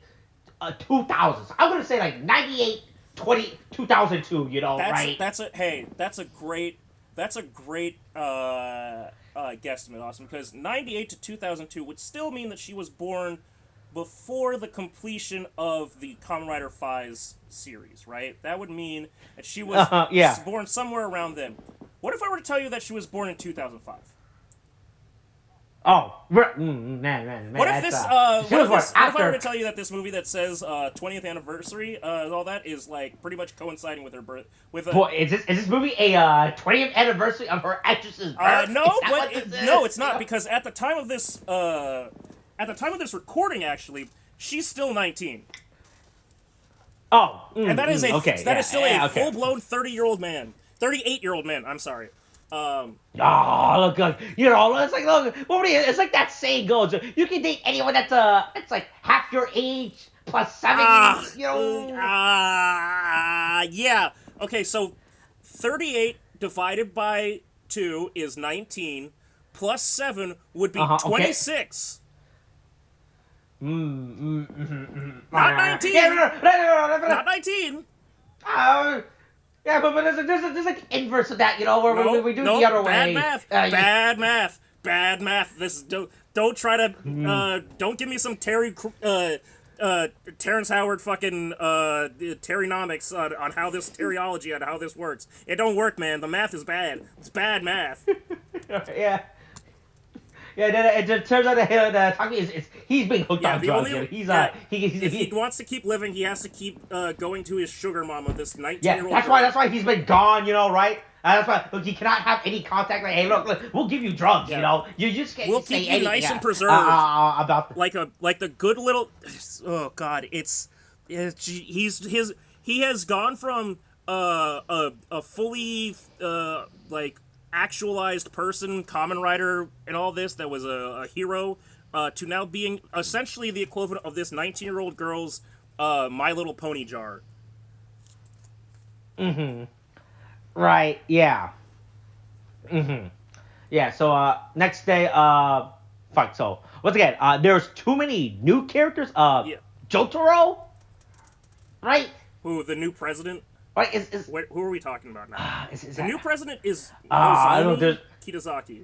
2000s. I'm gonna say like 98, 2002. Right? That's a great guesstimate, Austin, because 98 to 2002 would still mean that she was born before the completion of the Kamen Rider Fives series, right? That would mean that she was born somewhere around then. What if I were to tell you that she was born in 2005? Oh, man. What if I were to tell you that this movie that says 20th anniversary and all that is like pretty much coinciding with her birth? Is this movie a 20th anniversary of her actress's birth? No, it's not, because at the time of this recording, actually, she's still 19. Oh, and that is still a full-blown 38-year-old man. I'm sorry. Look, it's like, look, it's like that saying goes, you can date anyone that's like half your age plus 7 yeah. Okay, so 38 divided by 2 is 19, plus 7 would be 26. Not 19. Not 19. Yeah, but there's like inverse of that, where we do the other way. Bad math. This don't try to don't give me some Terrence Howard fucking Terrynomics on how this Terryology on how this works. It don't work, man. The math is bad. It's bad math. Yeah. Yeah, it turns out that Taki he's being hooked on drugs. If he wants to keep living, he has to keep going to his sugar mama, this 19-year-old. That's why he's been gone, right? That's why he cannot have any contact. Like, hey, look, we'll give you drugs, You just can't. We'll keep you nice and preserved. About like the good little. Oh God, he has gone from a fully like actualized person, Kamen Rider, and all this that was a hero, to now being essentially the equivalent of this 19-year-old girl's My Little Pony jar. Mm-hmm. Right. Yeah. Mm-hmm. Yeah. So next day, fuck. So once again, there's too many new characters. Jotaro. Right. Who, the new president? Right. Who are we talking about now? The new president is Kitazaki.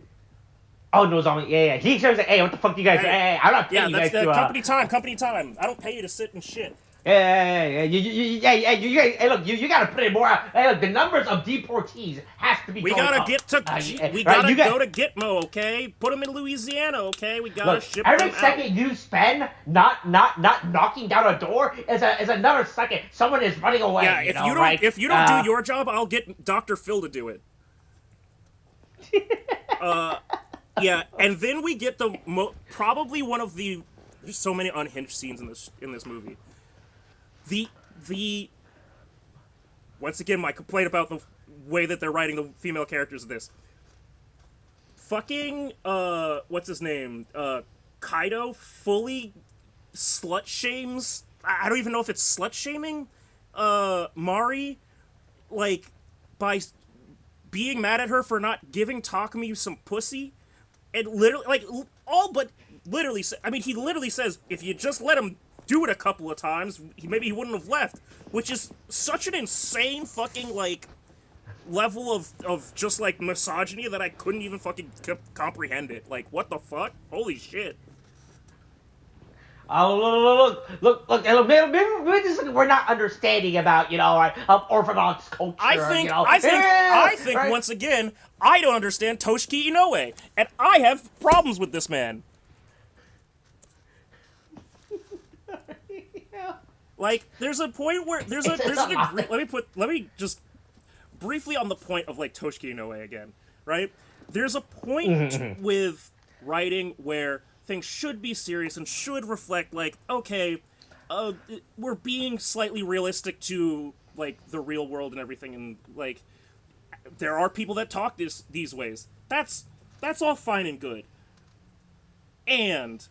Oh, Nozomi. Yeah. He says, "Hey, what the fuck do you guys? Hey, I'm not paying you guys to." Company time. I don't pay you to sit and shit. Yeah. Hey, look, you gotta put in more. Hey, look, the numbers of deportees has to be. We gotta go to Gitmo, okay? Put them in Louisiana, okay? We gotta ship them out. Every second you spend not knocking down a door is another second someone is running away. Yeah, if you don't do your job, I'll get Dr. Phil to do it. Yeah, and then we get probably one of the. There's so many unhinged scenes in this movie. The once again, my complaint about the way that they're writing the female characters of this. Fucking what's his name? Kaido fully slut shames. I don't even know if it's slut shaming. Mari, like, by being mad at her for not giving Takumi some pussy, and literally, like, all but literally. I mean, he literally says, if you just let him do it a couple of times, maybe he wouldn't have left. Which is such an insane fucking, like, level of just, like, misogyny that I couldn't even fucking comprehend it. Like, what the fuck? Holy shit. Oh, look, maybe this is, we're not understanding about, Orthodox culture, I think right? once again, I don't understand Toshiki Inoue, and I have problems with this man. Yeah. Like, there's a point where there's a degree. Let me just briefly on the point of, like, Toshiki Inoue again, right? There's a point with writing where things should be serious and should reflect, like, okay, we're being slightly realistic to, like, the real world and everything, and, like, there are people that talk these ways. That's all fine and good. And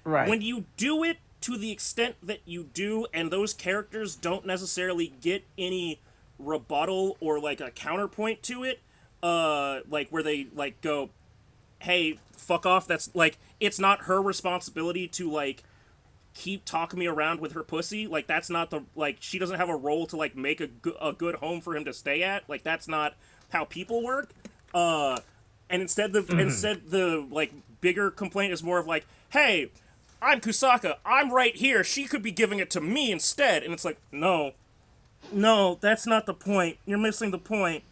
Right. when you do it to the extent that you do, and those characters don't necessarily get any rebuttal or, like, a counterpoint to it, like, where they, like, go, hey, fuck off, that's, like, it's not her responsibility to, like, keep talking me around with her pussy, like, that's not the, like, she doesn't have a role to, like, make a good home for him to stay at, like, that's not how people work, and instead the, like, bigger complaint is more of, like, hey, I'm Kusaka, I'm right here, she could be giving it to me instead, and it's like, no, that's not the point, you're missing the point.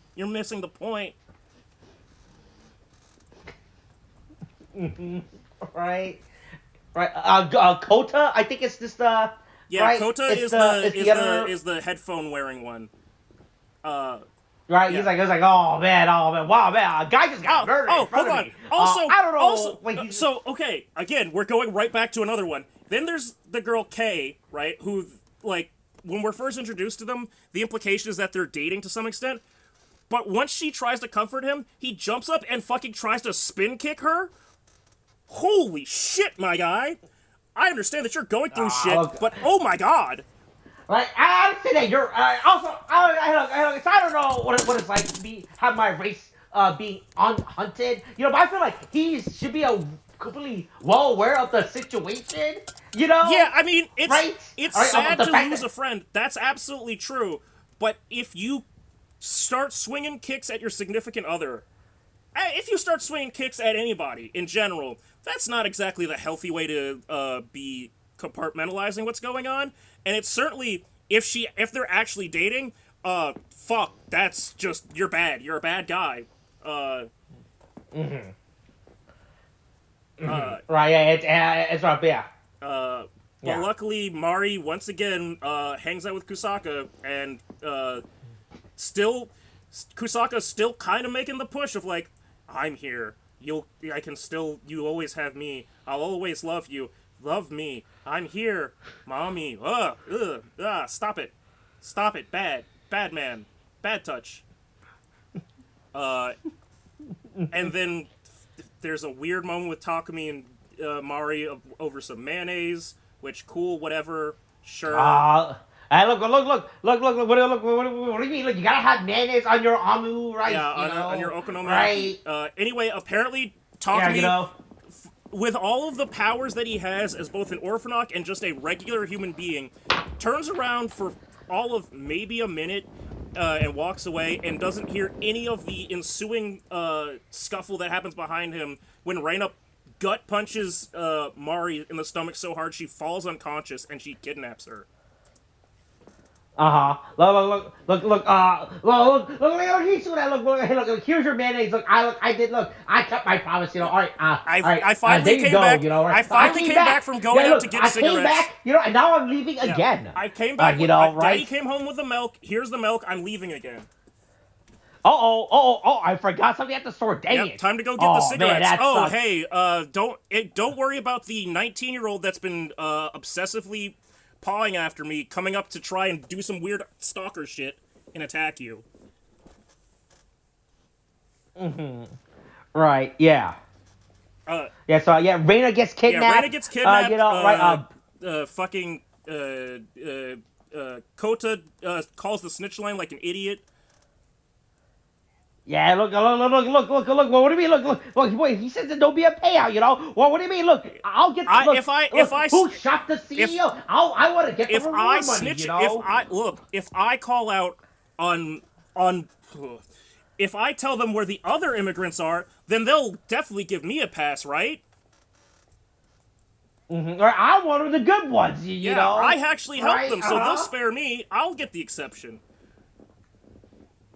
Right. Kota, I think it's this Yeah, right? Kota It's is the headphone wearing one. Right, yeah. he's like, oh man, wow, man, a guy just got murdered in front hold of on. me. Also, I don't know. So okay, again, we're going right back to another one. Then there's the girl Kay, right? Who, like, when we're first introduced to them, the implication is that they're dating to some extent. But once she tries to comfort him, he jumps up and fucking tries to spin kick her. Holy shit, my guy! I understand that you're going through shit, but oh my god! Right, I understand that you're also. I don't know what it's like to have my race being hunted. But I feel like he should be a completely well aware of the situation. Yeah, I mean, it's right? sad to lose a friend. That's absolutely true. But if you start swinging kicks at your significant other, if you start swinging kicks at anybody in general, that's not exactly the healthy way to be compartmentalizing what's going on. And it's certainly, if they're actually dating, fuck, that's just, you're bad. You're a bad guy. Right, yeah, it's right, yeah. But luckily, Mari once again hangs out with Kusaka, and Kusaka's still kind of making the push of, like, I'm here. You always have me. I'll always love you. Love me. I'm here. Mommy. Stop it. Stop it. Bad man. Bad touch. And then there's a weird moment with Takumi and Mari over some mayonnaise, which, cool, whatever, sure. Hey, look! What do you mean? Look, you gotta have mayonnaise on your amu rice. Yeah, on your okonomiyaki. Right. Anyway, apparently, Takumi, with all of the powers that he has as both an Orphanok and just a regular human being, turns around for all of maybe a minute and walks away and doesn't hear any of the ensuing scuffle that happens behind him when Reina gut punches Mari in the stomach so hard she falls unconscious and she kidnaps her. Look, here's your mayonnaise. Look, I kept my promise, all right. I finally came back. I finally came back from going out to get cigarettes. I came back, and now I'm leaving again. I came back, right? Daddy came home with the milk. Here's the milk. I'm leaving again. I forgot something at the store. Dang it. Time to go get the cigarettes. Man, hey, don't worry about the 19-year-old that's been obsessively pawing after me, coming up to try and do some weird stalker shit and attack you. Right, yeah. Reina gets kidnapped. Yeah, Reina gets kidnapped. Kota calls the snitch line like an idiot. Yeah, look. What do you mean? Look. Wait, he says that there'll be a payout. Well, what do you mean? Look, I'll get. Look, who shot the CEO? I want to get the if I reward money. snitch, if I call out on, if I tell them where the other immigrants are, then they'll definitely give me a pass, right? Or I want the good ones. You know. I actually helped them, so Uh-huh. they'll spare me. I'll get the exception.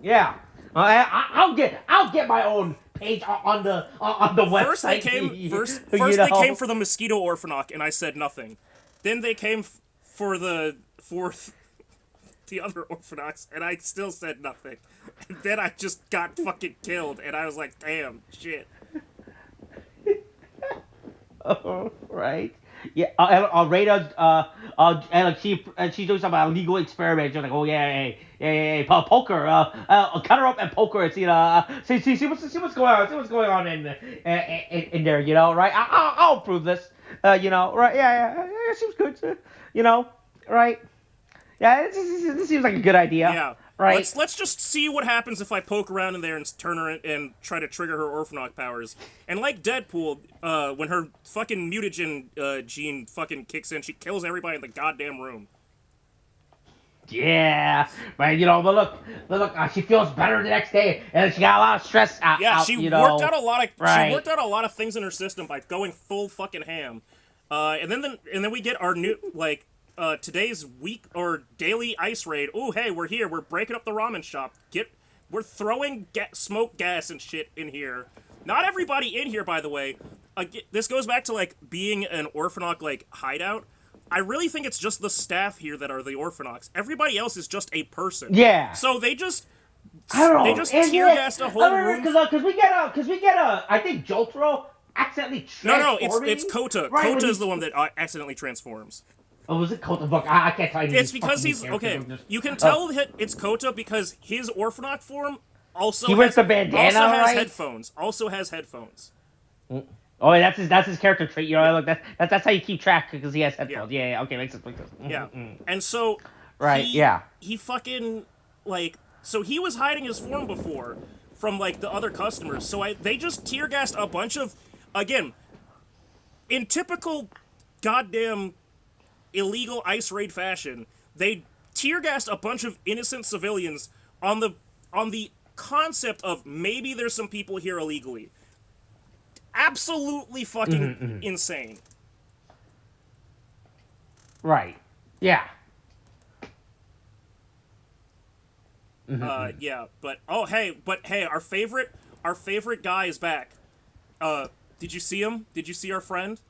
Yeah. I'll get my own page on the website. First they came for the mosquito orphanok, and I said nothing. Then they came for the other orphanoks, and I still said nothing. And then I just got fucking killed, and I was like, damn, shit. Right. Yeah. Rada. And like she's doing some legal experiment. She's like, oh yeah, poker. Cut her up and poker. And see what's going on. See what's going on in there. You know, right? I'll approve this. You know, right? Yeah. It seems good. You know, right? Yeah, this seems like a good idea. Yeah. Right. Let's just see what happens if I poke around in there and turn her and try to trigger her Orphanok powers. And like Deadpool, when her fucking mutagen gene fucking kicks in, she kills everybody in the goddamn room. Yeah, right. You know, but look, she feels better the next day, and she got a lot of stress out. She worked out a lot of she worked out a lot of things in her system by going full fucking ham. And then we get our new today's week or daily ice raid. Ooh, hey, we're here. We're breaking up the ramen shop. We're throwing smoke gas and shit in here. Not everybody in here, by the way. This goes back to like being an Orphanok like hideout. I really think it's just the staff here that are the Orphanoks. Everybody else is just a person. Yeah. So they just tear gassed a whole room. Because we get a I think Jotaro accidentally transforming. No, it's Kota. Right, Kota is the one that accidentally transforms. Oh, was it Kota? Look, I can't tell you. It's because he's okay. You can tell it's Kota because his Orphanok form also wears the bandana, right? headphones. Also has headphones. Oh, that's his character trait. You know, look, that's how you keep track because he has headphones. Yeah. Okay, makes sense. Yeah, and so he fucking so he was hiding his form before from like the other customers. So they just tear gassed a bunch of, again, in typical goddamn illegal ice raid fashion. They tear gassed a bunch of innocent civilians on the concept of maybe there's some people here illegally. Absolutely fucking insane. Right. Yeah. Yeah, but our favorite guy is back. Did you see him? Did you see our friend?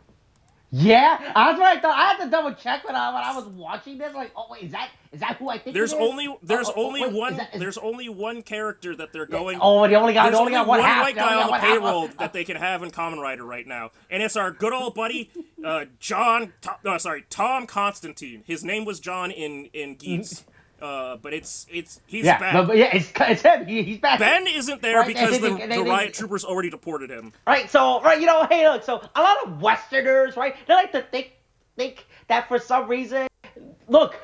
Yeah, that's what I thought. I had to double check when I was watching this. Like, oh wait, is that who I think? There's it is? There's only one character that they're going. Oh, they only got one white guy on the payroll that they can have in Kamen Rider right now, and it's our good old buddy, Tom Constantine. His name was John in Geats. But he's back. But it's him. He's back. Ben isn't there because the riot troopers already deported him. Right. So you know, hey, look. So a lot of Westerners, right? They like to think that for some reason, look,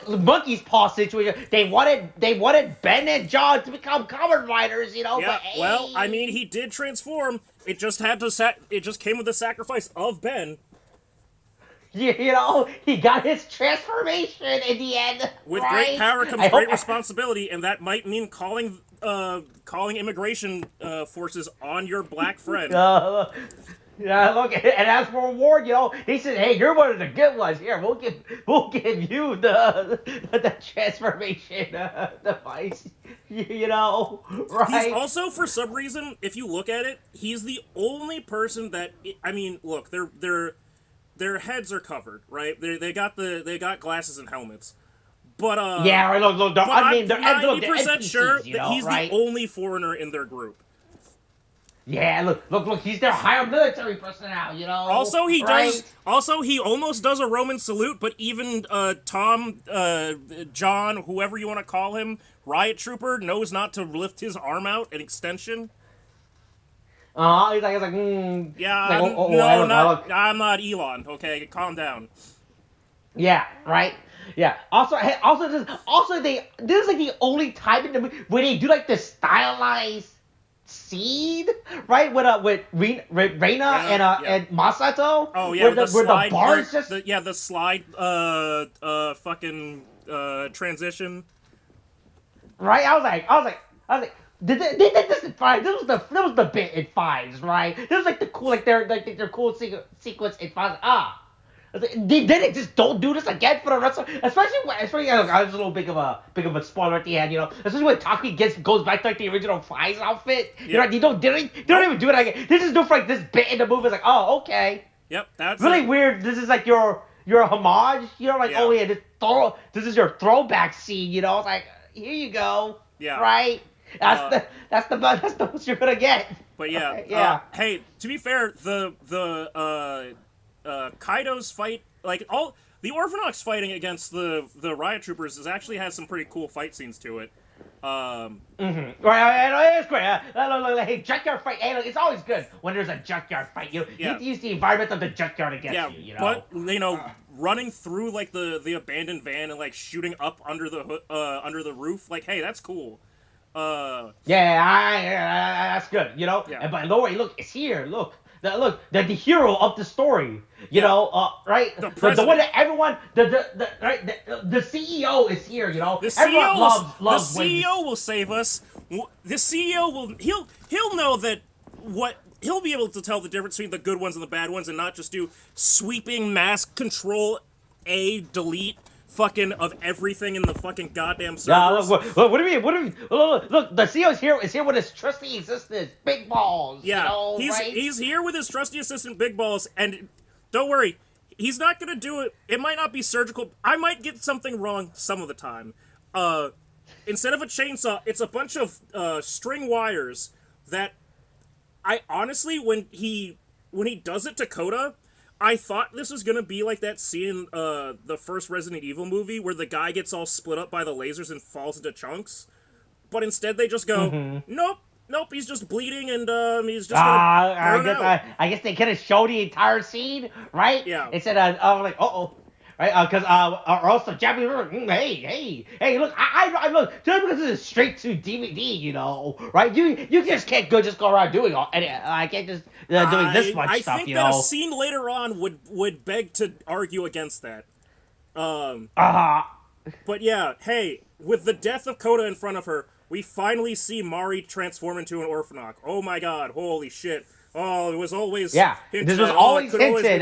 monkey's paw situation. They wanted Ben and John to become Kamen Riders, you know. Yeah. But, hey. Well, I mean, he did transform. It just came with the sacrifice of Ben. You know, he got his transformation in the end. With right? great power comes great responsibility, and that might mean calling immigration forces on your black friend. Yeah, look, and as for reward, you know, he said, "Hey, you're one of the good ones. Here, we'll give you the transformation device." You know, right? He's also, for some reason, if you look at it, he's the only person that look, their heads are covered, right? They got glasses and helmets, but yeah, right. Look. I'm 90% sure that he's right? the only foreigner in their group. Yeah, look. He's their higher military personnel, you know. Also, he almost does a Roman salute, but even Tom, John, whoever you want to call him, riot trooper, knows not to lift his arm out an extension. He's like, Yeah, like, I'm not Elon. Okay, calm down. Yeah, right. Yeah. Also, hey, this is like the only time in the movie where they do like the stylized scene, right? Reina and Yeah. and Masato, Oh yeah, with the where the slide, bars just the slide, fucking transition. right. I was like. They did this in five. This was the bit in fives, right? This was like the cool, their cool sequence in fives. They didn't just don't do this again for the rest of, especially I was a little big of a spoiler at the end, especially when Taki goes back to like the original Fies outfit. Yeah. They don't even do it again. They just do for like this bit in the movie. It's like, oh, okay, Yep, that's really it. weird. This is like your homage. Like, Yeah. oh yeah, this is your throwback scene. It's like, here you go. Yeah. Right. That's the most you're gonna get. But yeah, Right, yeah. hey, to be fair, the Kaido's fight, like all the Orphanox fighting against the Riot Troopers, actually has some pretty cool fight scenes to it. Right, it's great. Hey, junkyard fight. Hey, look, it's always good when there's a junkyard fight. You need to use the environment of the junkyard against you. But running through like the abandoned van and like shooting up under the roof, like, hey, that's cool. That's good. Yeah. And but don't worry, look, it's here. Look, the hero of the story. Right? The one that everyone, the CEO is here. The Everyone loves the when CEO will save us. The CEO will he'll know that he'll be able to tell the difference between the good ones and the bad ones, and not just do sweeping mass control delete fucking of everything in the fucking goddamn servers. Look, what do you mean? Look, the CEO is here with his trusty assistant, Big Balls. Yeah, right? he's here with his trusty assistant, Big Balls, and don't worry, he's not gonna do it. It might not be surgical. I might get something wrong some of the time. Instead of a chainsaw, it's a bunch of string wires that I honestly, when he does it to Coda, I thought this was gonna be like that scene in the first Resident Evil movie where the guy gets all split up by the lasers and falls into chunks. But instead they just go, nope, he's just bleeding and he's just gonna burn out. I guess they could have showed the entire scene, right? Yeah. Instead of like, right? Because or else the Japanese were, hey, look, I look, just because this is straight to DVD, right? You just can't just go around doing all, and I can't just doing this much stuff, I think that a scene later on would beg to argue against that. But yeah, hey, with the death of Coda in front of her, we finally see Mari transform into an Orphanoch. Oh my god, holy shit. Oh, it was always hinted. This was always hinted,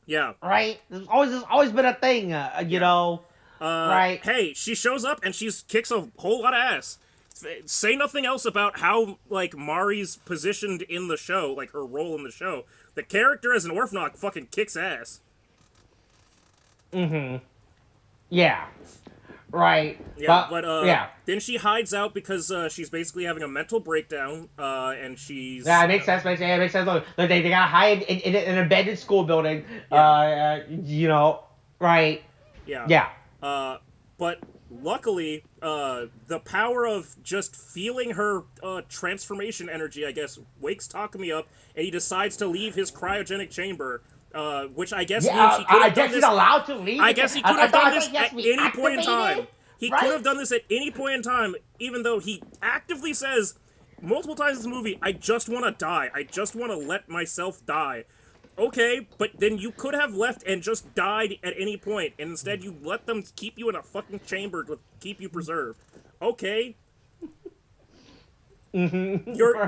Yeah. Right? There's always been a thing, right? Hey, she shows up and she kicks a whole lot of ass. Say nothing else about how, like, Mari's positioned in the show, like, her role in the show. The character as an Orphanoch fucking kicks ass. Yeah. Right. Yeah, but then she hides out because she's basically having a mental breakdown, and she's... Yeah, it makes sense. It makes sense. Look, they gotta hide in an abandoned school building. Right. Yeah. But luckily, the power of just feeling her transformation energy, I guess, wakes Takumi up, and he decides to leave his cryogenic chamber. Which I guess means he could have done this. He's allowed to leave. I guess he could have done this at any point in time. Right? He could have done this at any point in time, even though he actively says multiple times in this movie, I just want to die. I just want to let myself die. Okay, but then you could have left and just died at any point, and instead you let them keep you in a fucking chamber to keep you preserved. Okay. Your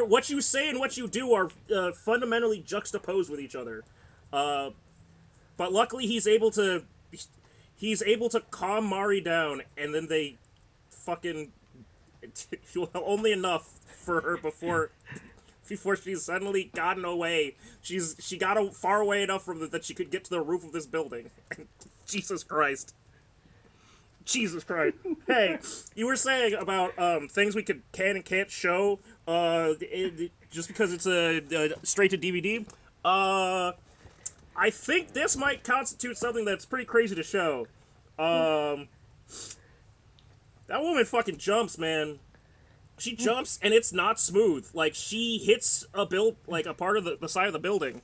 what you say and what you do are fundamentally juxtaposed with each other. But luckily he's able to calm Mari down, and then they fucking only enough for her before she's suddenly gotten away. She got far away enough from that she could get to the roof of this building. Jesus Christ. Hey, you were saying about things we can and can't show just because it's a straight to DVD. I think this might constitute something that's pretty crazy to show. That woman fucking jumps, man. She jumps and it's not smooth. Like, she hits a part of the side of the building.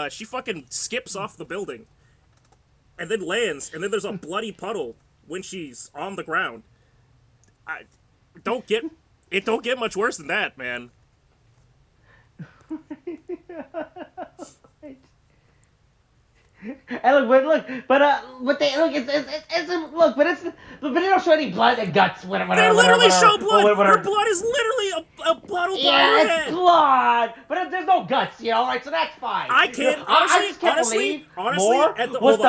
She fucking skips off the building. and then lands, and then there's a bloody puddle when she's on the ground. It don't get much worse than that, man. And look, but they look, but they don't show any blood and guts. Whatever. They literally show blood. Her blood is literally a bottle by her it's head. blood, but there's no guts, right? So that's fine. I can't. I just can't believe honestly, more.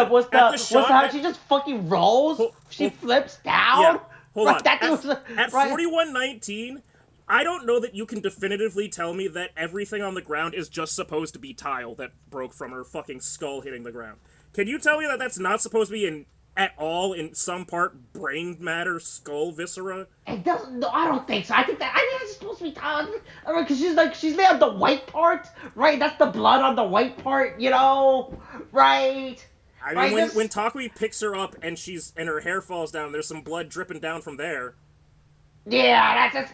What's the shot? How she just fucking rolls? She flips down. Yeah. Hold on. That at right? 41:19, I don't know that you can definitively tell me that everything on the ground is just supposed to be tile that broke from her fucking skull hitting the ground. Can you tell me that that's not supposed to be at all in some part brain matter, skull viscera? It doesn't. No, I don't think so. I think it's supposed to be tile. Because she's there on the white part, right? That's the blood on the white part, right? I mean, when Takui picks her up and her hair falls down, there's some blood dripping down from there. Yeah, that's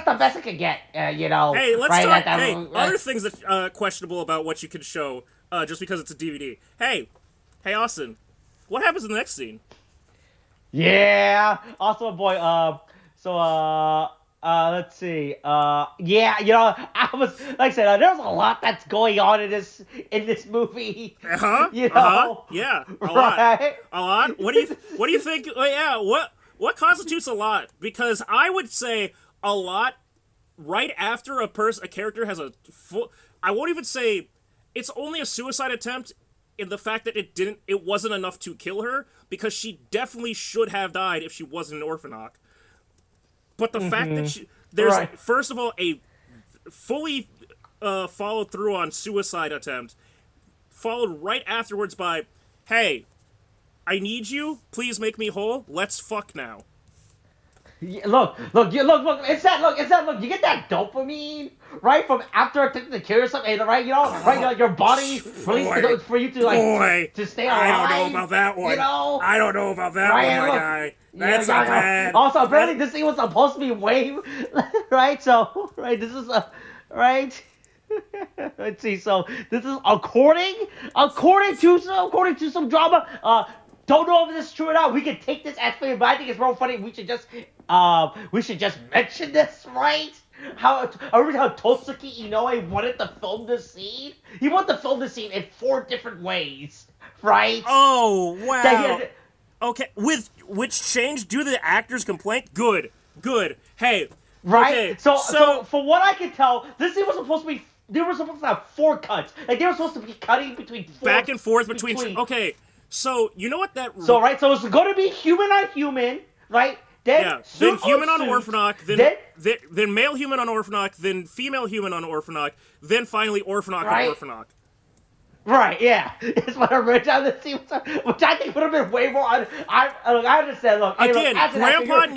the best I could get, Hey, let's right? talk. Other things that questionable about what you could show, just because it's a DVD. Hey, Austin, what happens in the next scene? Yeah. Also, boy. Let's see. I was like I said, there's a lot that's going on in this movie. Yeah, a right? lot. What do you think? What constitutes a lot? Because I would say a lot right after a character has a full. I won't even say it's only a suicide attempt in the fact that it wasn't enough to kill her, because she definitely should have died if she wasn't an orphanok. But the fact that there's first of all a fully followed through on suicide attempt, followed right afterwards by, "Hey, I need you. Please make me whole. Let's fuck now." Yeah, look. It's that. You get that dopamine right from after taking the cure or something, right? Your body releases for you to to stay alive. I don't know about that one. I don't know about that one, my guy. That's not bad. Also, apparently this thing was supposed to be wave, right? So, this is right. Let's see. So this is according to some drama. Don't know if this is true or not. We can take this as funny, but I think it's real funny. We should just mention this, right? I remember how Tosuke Inoue wanted to film this scene. He wanted to film this scene in 4 different ways, right? Oh wow. Okay, with which changed due to the actor's complaint. Good. Hey. Right. Okay, so from what I can tell, this scene was supposed to be. They were supposed to have 4 cuts. Like they were supposed to be cutting between 4, back and forth between. Okay. So, you know what that... So it's going to be human on human, right? Then human on Orphanok, then male human on Orphanok, then female human on Orphanok, then finally Orphanok on Orphanok. Right, yeah. It's what I wrote down to see which I think would have been way more... I understand, look. Again, Grandpa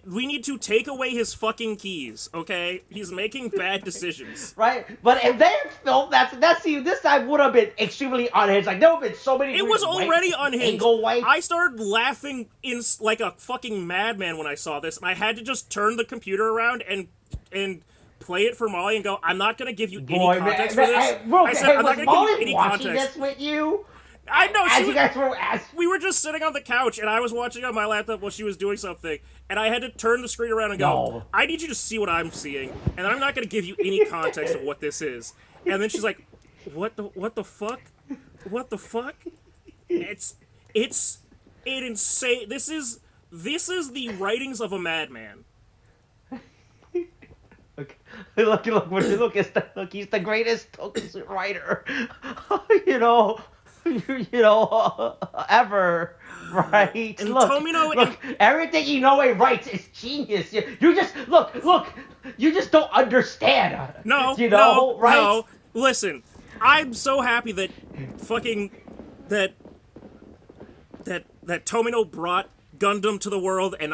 we need to take away his fucking keys, okay? He's making bad decisions. Right? But if they had filmed this time would have been extremely unhinged. Like, there would have been so many... It was already unhinged. Angle white. I started laughing like a fucking madman when I saw this, and I had to just turn the computer around and play it for Molly and go, "I'm not going to give you any context for this." I said, "I'm not going to give you any context." This with you? I know. We were just sitting on the couch, and I was watching on my laptop while she was doing something, and I had to turn the screen around and go, "I need you to see what I'm seeing, and I'm not going to give you any context of what this is." And then she's like, what the fuck? What the fuck? It's insane. This is the writings of a madman. Look, he's the greatest tokusatsu writer, ever, right? And look, Tomino, everything Inoue writes is genius. You just don't understand. No, right? No. Listen, I'm so happy that fucking that Tomino brought Gundam to the world and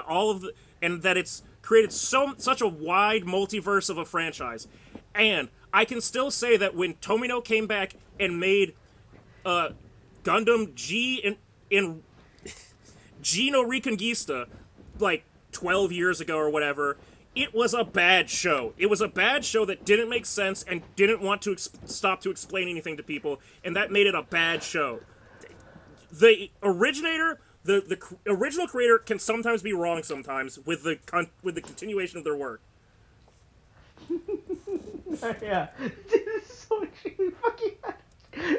and that it's created such a wide multiverse of a franchise. And I can still say that when Tomino came back and made Gundam G in G no Reconquista like 12 years ago or whatever, it was a bad show. It was a bad show that didn't make sense and didn't want to stop to explain anything to people, and that made it a bad show. the originator, the original creator can sometimes be wrong sometimes with the continuation of their work. Yeah. This is so fucking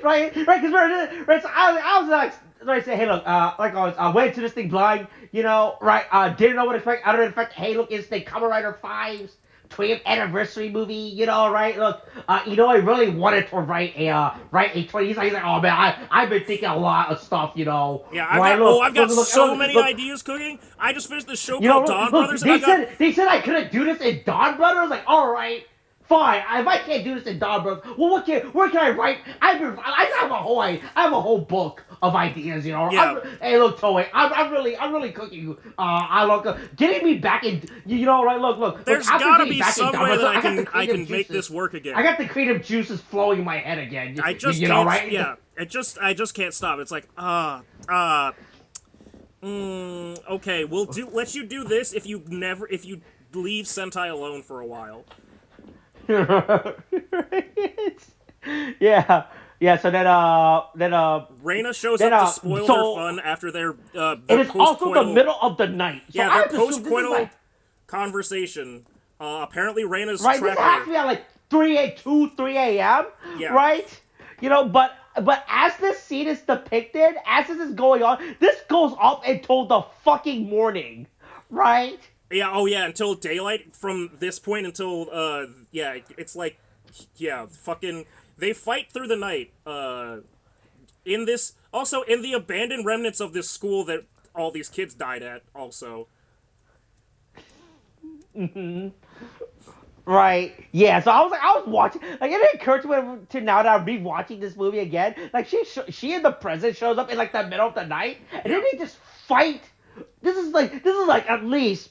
right, because right. So I was like, say, hey, look, like I went to this thing blind, right? Didn't know what to expect. Other than the fact, hey, look, it's the Kamen Rider 5's 20th anniversary movie, right? Look, I really wanted to write a 20. He's like, oh man, I've been thinking a lot of stuff, Yeah, right? I've got so many ideas cooking. I just finished this show called Dawn Brothers, and they said I couldn't do this in Dawn Brothers. Like, all right. Fine, if I can't do this in Dawn Brothers, well, where can I write? I have a whole book of ideas, Yeah. Hey, look, Toei, I'm really cooking. Getting me back in, right? Look. There's gotta be some way that I can make this work again. I got the creative juices flowing in my head again. I just can't, right? Yeah, I just can't stop. It's like, okay, let you do this if you leave Sentai alone for a while. Yeah. So then Reina shows up to spoil their fun after their it is also the middle of the night. So yeah, their post-coital conversation. Apparently Reina's right. tracker. This has to be at like 3 a.m. Yeah. Right. But as this scene is depicted, as this is going on, this goes up until the fucking morning, right? Yeah, oh yeah, until daylight from this point until, it's like, fucking, they fight through the night, in the abandoned remnants of this school that all these kids died at, also. Mm-hmm. Right, yeah, so I was watching, like, it occurred to now that I'm rewatching this movie again, like, she in the present shows up in, like, the middle of the night, and then they just fight. This is like at least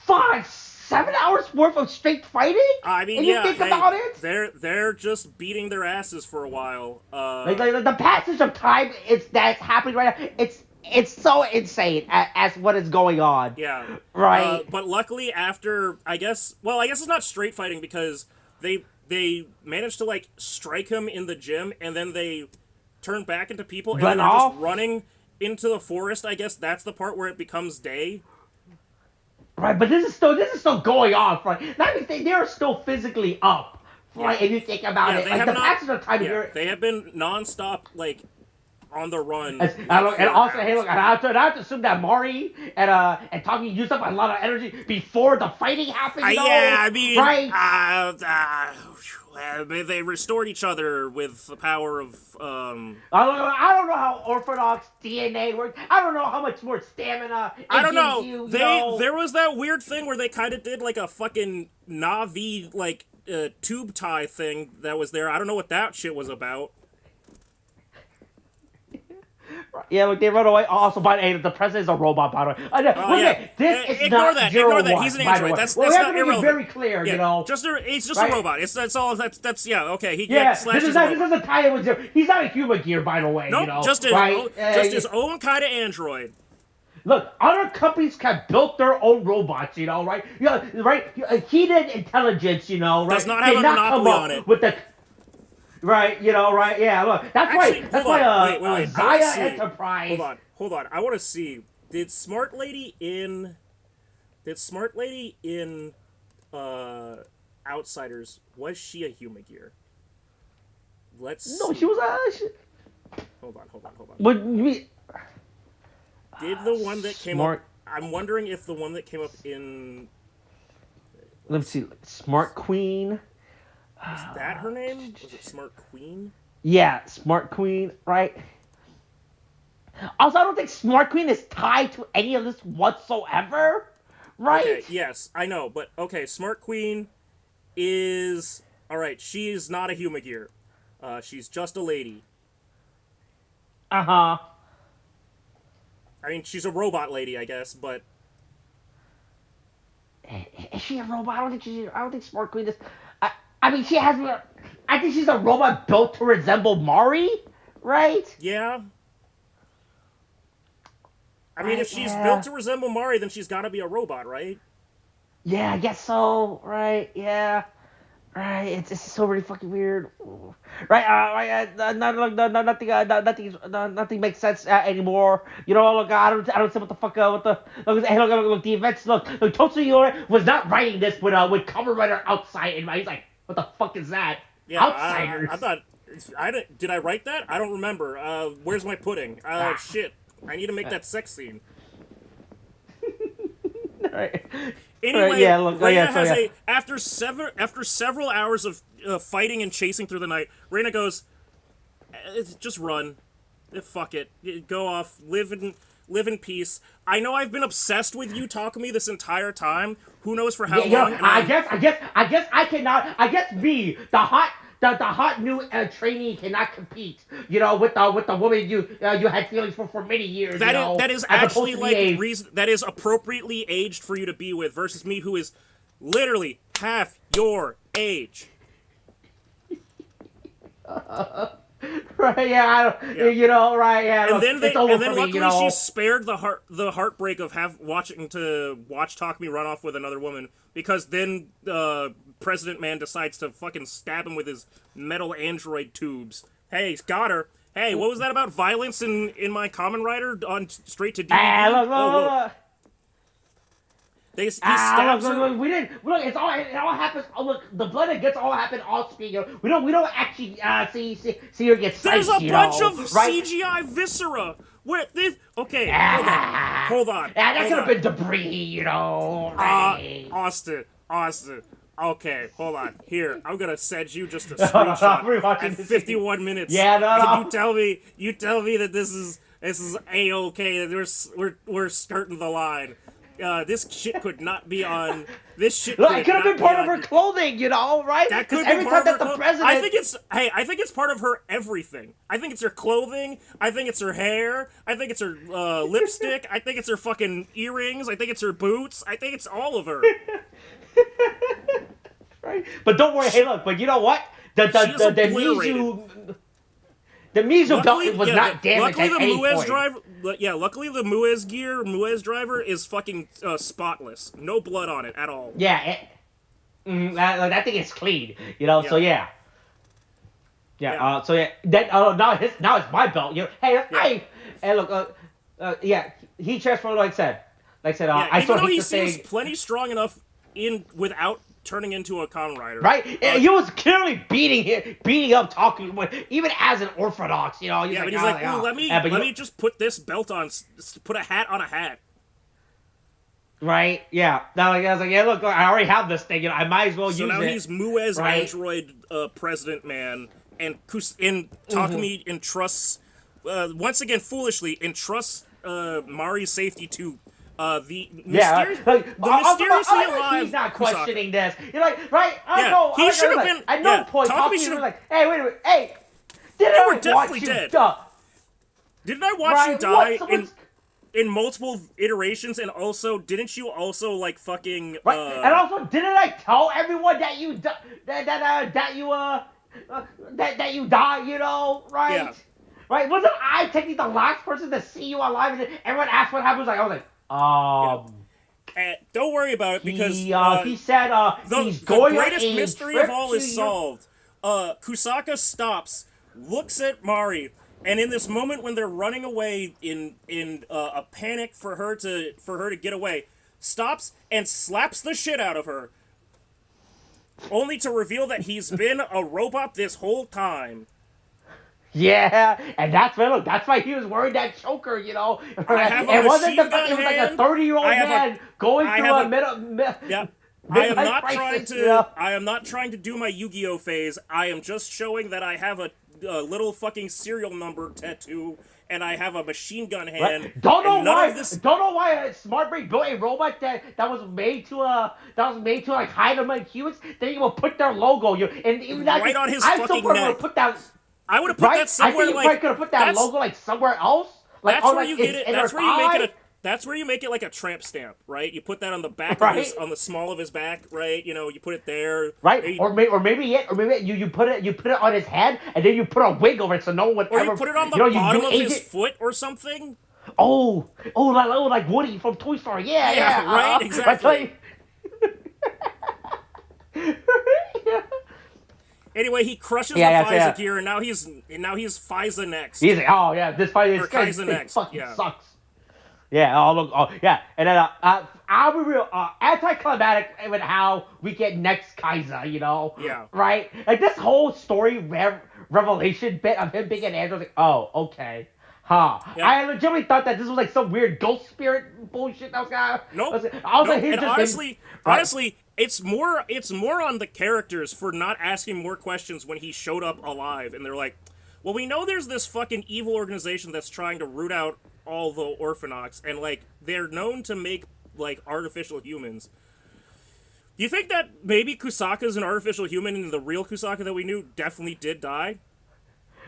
5-7 hours worth of straight fighting. I mean, and yeah, you think about it, they're just beating their asses for a while. Like the passage of time that's happening right now. It's so insane as what is going on. Yeah, right. But luckily, after I guess it's not straight fighting because they managed to like strike him in the gym and then they turn back into people and then they're just running into the forest. I guess that's the part where it becomes day. Right, but this is still going on. Right, they are still physically up. Right, if you think about it, like the passage of time here, they have been nonstop, like on the run. And also, hey, look, I have to assume that Mari and Tommy used up a lot of energy before the fighting happened. Yeah, I mean, right. They restored each other with the power of. I don't know how Orthodox DNA works. I don't know how much more stamina. I don't know. There was that weird thing where they kind of did like a fucking Navi like tube tie thing that was there. I don't know what that shit was about. Yeah, look, they run away. Also, by the way, the president is a robot, by the way. This is ignore not that. Zero Ignore that. One, He's an by the android. way. That's we have not to make irrelevant. it very clear, He's just right? a robot. That's all. That's okay. He this doesn't tie in with Zero. He's not a human gear, by the way. Nope, just his own kind of android. Look, other companies have built their own robots, right? Heated intelligence, right? Does not have a monopoly on it. With the right, right? Yeah, look, that's why Zaya Enterprise. Hold on. I want to see. Did Smart Lady in Outsiders, was she a Humagear? No, she was Hold on. What you Did the one that came up? I'm wondering if the one that came up in. Let's see. Smart Queen. Is that her name? Was it Smart Queen? Yeah, Smart Queen, right? Also, I don't think Smart Queen is tied to any of this whatsoever, right? Okay, yes, I know, but okay, Smart Queen is... Alright, she's not a Humagear. She's just a lady. Uh-huh. I mean, she's a robot lady, I guess, but... Is she a robot? I don't think Smart Queen is... I mean, I think she's a robot built to resemble Mari, right? Yeah. I mean, if she's built to resemble Mari, then she's gotta be a robot, right? Yeah, I guess so, right, yeah. Right, it's so really fucking weird. Right, nothing makes sense anymore. You know, look, I don't see what the fuck, what the, look, hey, look, the events, look, Totsuya was not writing this with Kamen Rider outside, and he's like, what the fuck is that? Yeah, Outsiders. I thought. Did I write that? I don't remember. Where's my pudding? Shit. I need to make that sex scene. Right. Anyway, Right, yeah, look, Reina so has yeah. after several hours of fighting and chasing through the night, Reina goes, just run. Fuck it. Go off. Live in peace. I know I've been obsessed with you, Takumi, this entire time. Who knows for how long? And I guess I cannot. I guess me, the hot new trainee cannot compete. You know, with the woman you had feelings for many years. You know, that is as actually opposed to like me, reason that is appropriately aged for you to be with versus me, who is literally half your age. right? Yeah, I don't, Yeah. you know, right? Yeah, And look, then it's over for luckily me. You know, she's spared the heartbreak of watching to watch Takumi run off with another woman, because then President Man decides to fucking stab him with his metal android tubes. Hey, got her. Hey, what was that about violence in my Kamen Rider on straight to DVD? look. He stabs her. We didn't look. It all happens. Oh, look, the blood that gets all happen off screen. You know, we don't actually see her get There's sliced. a bunch of right? CGI viscera. Where this? Okay, Ah, hold on. that could have been debris. You know, right? Austin. Okay, hold on. Here, I'm gonna send you just a I'm screenshot rewatching at this 51 minutes. Yeah, no. And you tell me that this is a-okay. That we're skirting the line. This shit could not be on. This shit. Look, it could have been part of her on, clothing, you know, right? That could be every part time of her that the clothing. president. I think it's part of her everything. I think it's her clothing. I think it's her hair. I think it's her lipstick. I think it's her fucking earrings. I think it's her boots. I think it's all of her. Right? But don't worry. Hey, look. But you know what? The Mizu belt was not damaged luckily at the any Muez point. driver, luckily the Muez driver is fucking spotless. No blood on it at all. Yeah, that thing is clean. You know. Yeah. So yeah. Yeah. So yeah. Then now it's my belt. You know. Hey, look. Yeah. He transformed like I said. I even still though hate he to seems say. plenty strong enough without turning into a Kamen Rider. Right? He was clearly beating up talking even as an Orthodox, you know. Yeah, but he's like, ooh, let me just put this belt on, put a hat on a hat. Right? Yeah. Now, I was like, yeah, look, I already have this thing, you know, I might as well use it. So now he's Muez right? Android President Man, and Takumi entrusts, once again foolishly, entrusts Mari's safety to the mysteriously alive. He's not Kusaka. questioning this. You're like, right? He should have been. At no point, Takumi Takumi should was have. like, hey, wait a minute, hey, didn't You I were watch definitely you dead. Didn't I watch you die in multiple iterations, and also didn't you also like fucking Right, and also didn't I tell everyone that you that you die? You know, right? Yeah. Right? Wasn't I technically the last person to see you alive? And everyone asked what happened. I was like, don't worry about it because he said he's going the greatest on a mystery trip of all to is solved. Kusaka stops, looks at Mari, and in this moment when they're running away in a panic for her to get away, stops and slaps the shit out of her, only to reveal that he's been a robot this whole time. Yeah, and that's why he was wearing that choker, you know. It wasn't like a 30-year-old man going through a middle. Yeah. I am not trying to do my Yu-Gi-Oh phase. I am just showing that I have a little fucking serial number tattoo, and I have a machine gun hand. Right. Don't know why a Smart Brain built a robot that was made to like hide among humans. Then you will put their logo, and even right on his fucking neck. I would have put that somewhere. I think you could have put that logo like somewhere else. Like, that's where you get it. That's where you make it like a tramp stamp, right? You put that on the back of on the small of his back, right? You know, you put it there, right? Or maybe you put it on his head, and then you put a wig over it, so no one would or ever. You put it on the bottom of his foot or something. Like Woody from Toy Story, yeah, right, exactly. Anyway, he crushes Yeah, the yeah, Faiza gear, and now he's Faiza next. He's like, oh yeah, this fight is Kaiza this next. fucking Yeah. sucks. Yeah, oh look, oh yeah, and then I'll be real, anticlimactic with how we get next Kaiser, you know? Yeah. Right? Like this whole story revelation bit of him being an android, like, oh, okay. Huh. Yeah. I legitimately thought that this was like some weird ghost spirit bullshit that was gonna. Nope. I was like, Nope. he's And just honestly, it's more on the characters for not asking more questions when he showed up alive, and they're like, well, we know there's this fucking evil organization that's trying to root out all the Orphanox, and like they're known to make like artificial humans. Do you think that maybe Kusaka's an artificial human and the real Kusaka that we knew definitely did die?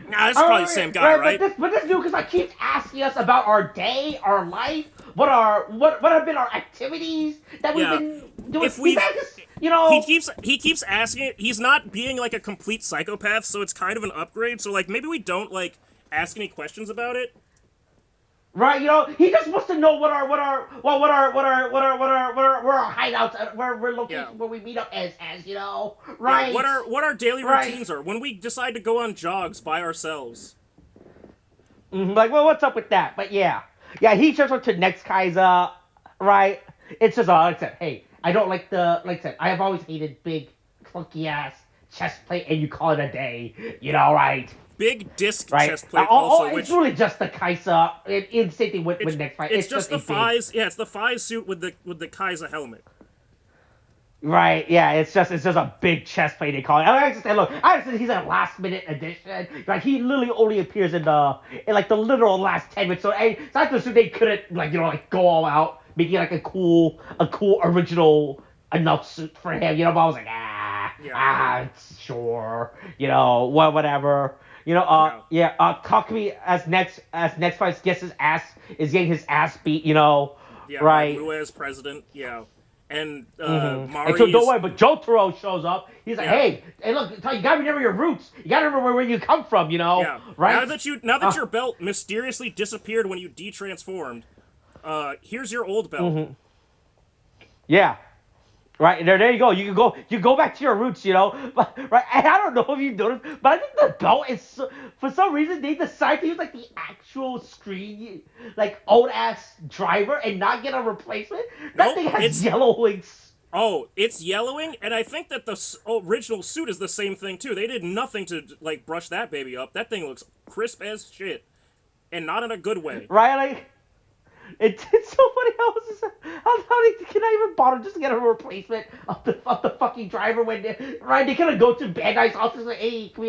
Nah, it's probably the same guy, right? But this dude, because I keeps asking us about our day, our life, what have been our activities that we've been doing. If we, you know, he keeps asking it. He's not being like a complete psychopath, so it's kind of an upgrade. So like maybe we don't like ask any questions about it. Right, you know, he just wants to know what our hideouts, where we're located, where we meet up as you know, right? Yeah, what our daily routines are when we decide to go on jogs by ourselves. Like, well, what's up with that? But yeah, he just went to next Kaiser, right? It's just like I said, hey, I don't like I said, I have always hated big, clunky ass chest plate, and you call it a day, you know, right? Big disc chest plate it's really just the Kaiser. Same thing with next fight. It's just the Faiz. Yeah, it's the Faiz suit with the Kaiser helmet. Right. Yeah. It's just a big chest plate. They call it. I understand he's a last minute addition. Like he literally only appears in the literal last 10 minutes. So I have to assume they couldn't go all out, making like a cool original enough suit for him. You know. But I was like sure. You know whatever. You know, Takumi as next fight gets his ass getting his ass beat. You know, right? Lua as president. Yeah, and Mari. And so don't worry, but Jotaro shows up. He's like, hey, look, you gotta remember your roots. You gotta remember where you come from. You know, right? Now that your belt mysteriously disappeared when you detransformed, here's your old belt. Yeah. Right, there you go. You go back to your roots, you know. But right, and I don't know if you noticed, but I think the belt is for some reason they decided to use like the actual screen, like old ass driver, and not get a replacement. That thing has yellowing. Oh, it's yellowing, and I think that the original suit is the same thing too. They did nothing to like brush that baby up. That thing looks crisp as shit, and not in a good way. Right, like. It's so funny how they cannot even bother just to get a replacement of the fucking driver when they couldn't go to Bandai's office and say, hey, can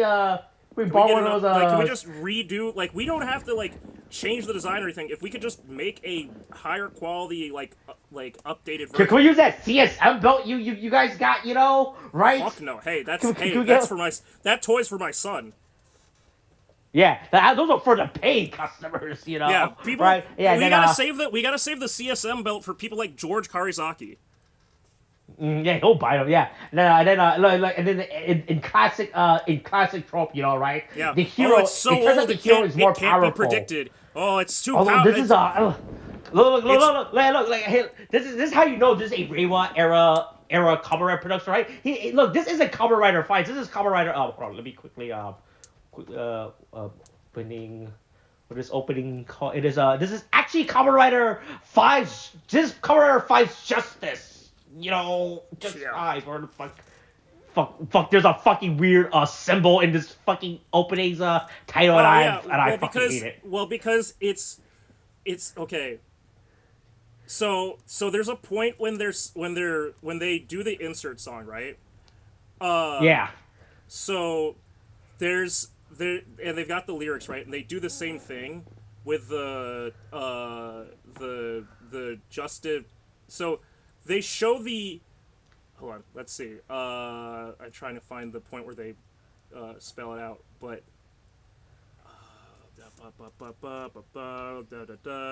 we borrow one of those can we just redo we don't have to change the design or anything. If we could just make a higher quality like updated version. Can we use that CSM belt you guys got, you know, right? Fuck no. Hey, that's that toy's for my son. Yeah, those are for the paid customers, you know. Yeah, people. Right? Yeah, we gotta save the CSM belt for people like George Karizaki. Yeah, he'll buy them. Yeah, and then in classic trope, you know, right? Yeah. The hero. It's so old. The hero is more it can't powerful. Be predicted. Oh, it's too powerful. This is look. Hey, this is how you know this is a Reiwa era Kamen Rider production, right? Look, this isn't Kamen Rider fights. This is Kamen Rider. Oh, hold on, let me quickly opening. What is opening called? It is this is actually Kamen Rider 5's. This is Kamen Rider 5's Justice. You know, just 5 or the fuck. There's a fucking weird symbol in this fucking opening's title, I fucking hate it. Well, because it's okay. So there's a point when they do the insert song, right? Yeah. So and they've got the lyrics right, and they do the same thing with the justice. So they show the. Hold on, let's see. I'm trying to find the point where they spell it out, but.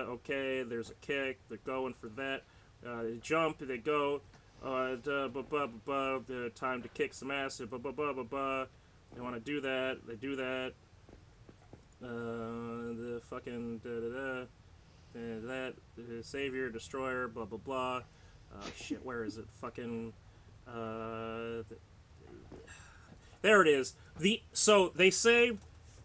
Okay, there's a kick. They're going for that. They jump. They go. Time to kick some ass. They want to do that. They do that. The fucking that savior, destroyer, blah blah blah. Shit, where is it? Fucking. There it is. So they say,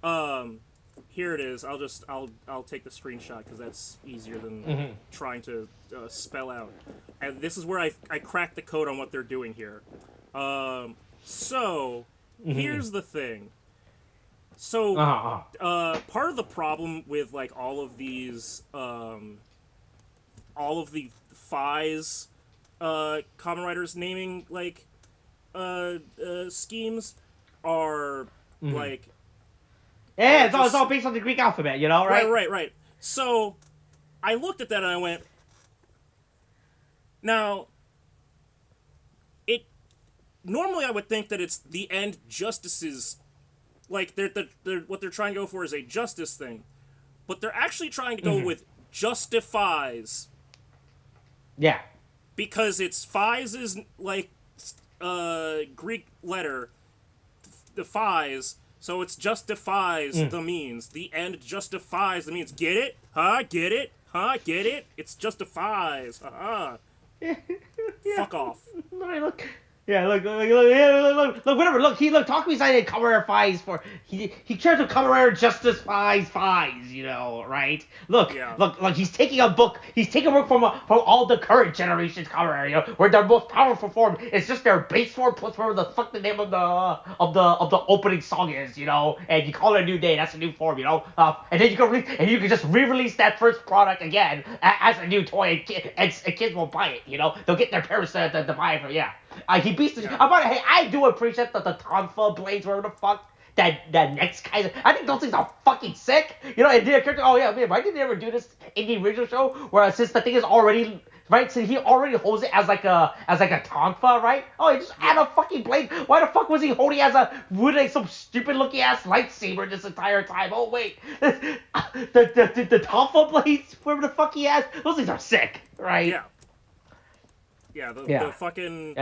here it is. I'll take the screenshot because that's easier than trying to spell out. And this is where I crack the code on what they're doing here. Here's the thing. So, part of the problem with like all of these, all of the FIs, Kamen Riders naming like schemes are like. Yeah, it's all based on the Greek alphabet, you know, right? Right. So, I looked at that and I went, now, normally I would think that it's the end justices, like, what they're trying to go for is a justice thing, but they're actually trying to go with justifies. Yeah. Because it's phis is, like, Greek letter, the phis, so it's justifies the means. The end justifies the means. Get it? Huh? Get it? Huh? Get it? It's justifies. Fuck off. Look. Yeah, look, whatever. Look, Takumi cited Kamen Rider for he tries to Kamen Rider justice fies, you know, right? Look, he's taking a book from all the current generations Kamen Rider, you know, where their most powerful form is just their base form plus whatever the fuck the name of the opening song is, you know, and you call it a new day, that's a new form, you know, and then you can just re-release that first product again as a new toy, and kids will buy it, you know, they'll get their parents to buy it for he beats the hey, I do appreciate the Tonfa blades, whatever the fuck that next guy. I think those things are fucking sick. You know, and the character. Oh yeah, man, why did they ever do this in the original show? Where since the thing is already right, so he already holds it as like a Tonfa, right? Oh, he just add a fucking blade. Why the fuck was he holding as some stupid looking ass lightsaber this entire time? Oh wait, the Tonfa blades, whatever the fuck he has, those things are sick, right? Yeah. The fucking.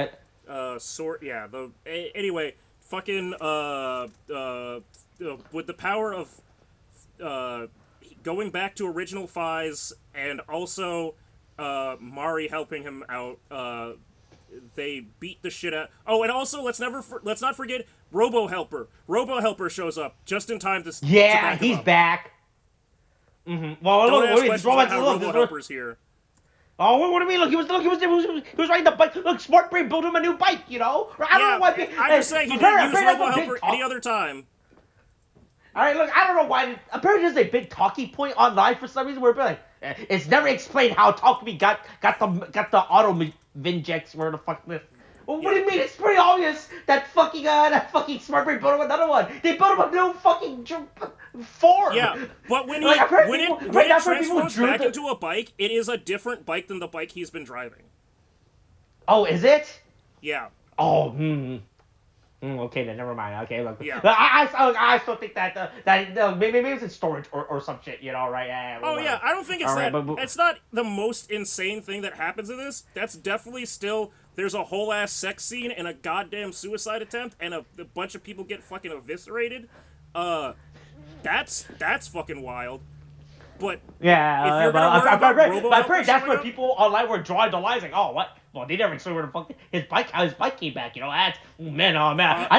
Anyway, fucking with the power of going back to original FIs and also Mari helping him out, they beat the shit out. Oh, and also let's not forget Robo Helper. Robo Helper shows up just in time to back him he's up. Back. Well, don't ask questions about how Robo Helper's here. Oh, what do you mean? Look, he was riding the bike. Look, Smart Brain built him a new bike, you know? I don't know why. I'm just saying he didn't use Robo Helper any other time. Alright, look, I don't know why. Apparently there's a big talking point online for some reason where we're like, it's never explained how Takumi got the auto Vinjex, where the fuck this. Well, what do you mean? It's pretty obvious that fucking Smart Brain built him another one. They built him a new fucking form. Yeah, but when it transforms back into a bike, it is a different bike than the bike he's been driving. Oh, is it? Yeah. Oh, okay, then never mind. Okay, look. Yeah. I still think that maybe it's in storage or some shit, you know, right? Yeah, I don't think it's it's not the most insane thing that happens in this. That's definitely still. There's a whole ass sex scene and a goddamn suicide attempt, and a bunch of people get fucking eviscerated. That's fucking wild. But yeah, if you're gonna worry about Robo Helper, that's where people online were drawing the lines like, oh, what? Well, they never explained where the fuck how his bike came back. You know, I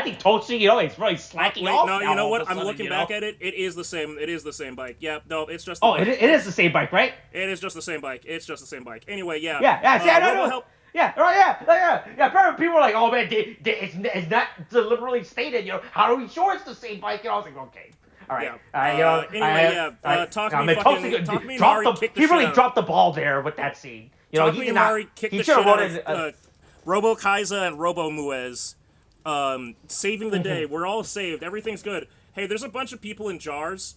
think Toshi, you know, it's really slacking off. No, you know what? I'm looking back at it. It is the same. It is the same bike. Yeah, no, it's just. It is the same bike, right? It is just the same bike. It's just the same bike. Anyway, yeah. Yeah. Yeah, right, yeah. Apparently people were like, oh man, it's not deliberately stated, you know, how are we sure it's the same bike? You know, I was like, okay. All right. Takumi Mari kicked the shit out. He really dropped the ball there with that scene. You know, Takumi Mari kicked the shit out of Robo Kaiza and Robo Muez, saving the day. We're all saved. Everything's good. Hey, there's a bunch of people in jars.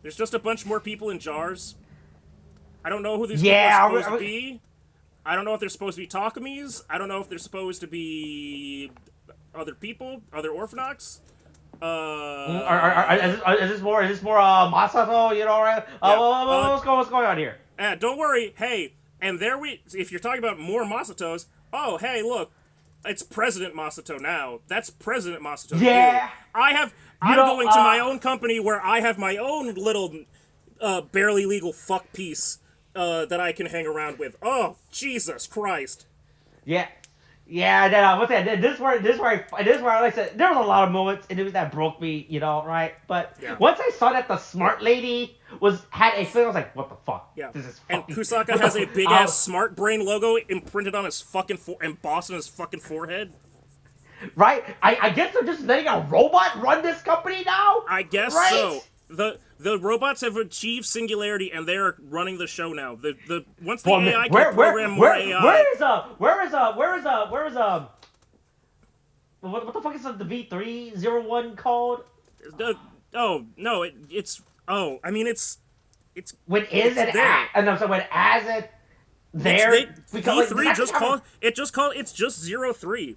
There's just a bunch more people in jars. I don't know who these people are supposed to be. I don't know if they're supposed to be Takumis. I don't know if they're supposed to be other people, other Orphanox. Is this more Masato? You know, right? What's going on here? Don't worry. Hey, and if you're talking about more Masatos, oh hey, look, it's President Masato now. That's President Masato. Yeah. I'm going to my own company where I have my own little barely legal fuck piece that I can hang around with. Oh, Jesus Christ. Yeah. Yeah, then what's that? This is where like I said, there was a lot of moments and it was that broke me, right? But Yeah. once I saw that the smart lady had a thing, I was like, what the fuck? Yeah. This is And fucking. Kusaka has a big ass smart brain logo imprinted on his fucking embossed on his fucking forehead. Right? I guess they're just letting a robot run this company now. I guess right? so. The robots have achieved singularity and they are running the show now. The once the Well, AI can program more AI. What the fuck is the V301 called? Oh no, it's I mean it's When is it there. at? And I'm sorry, when as it there? V3 it's just 03.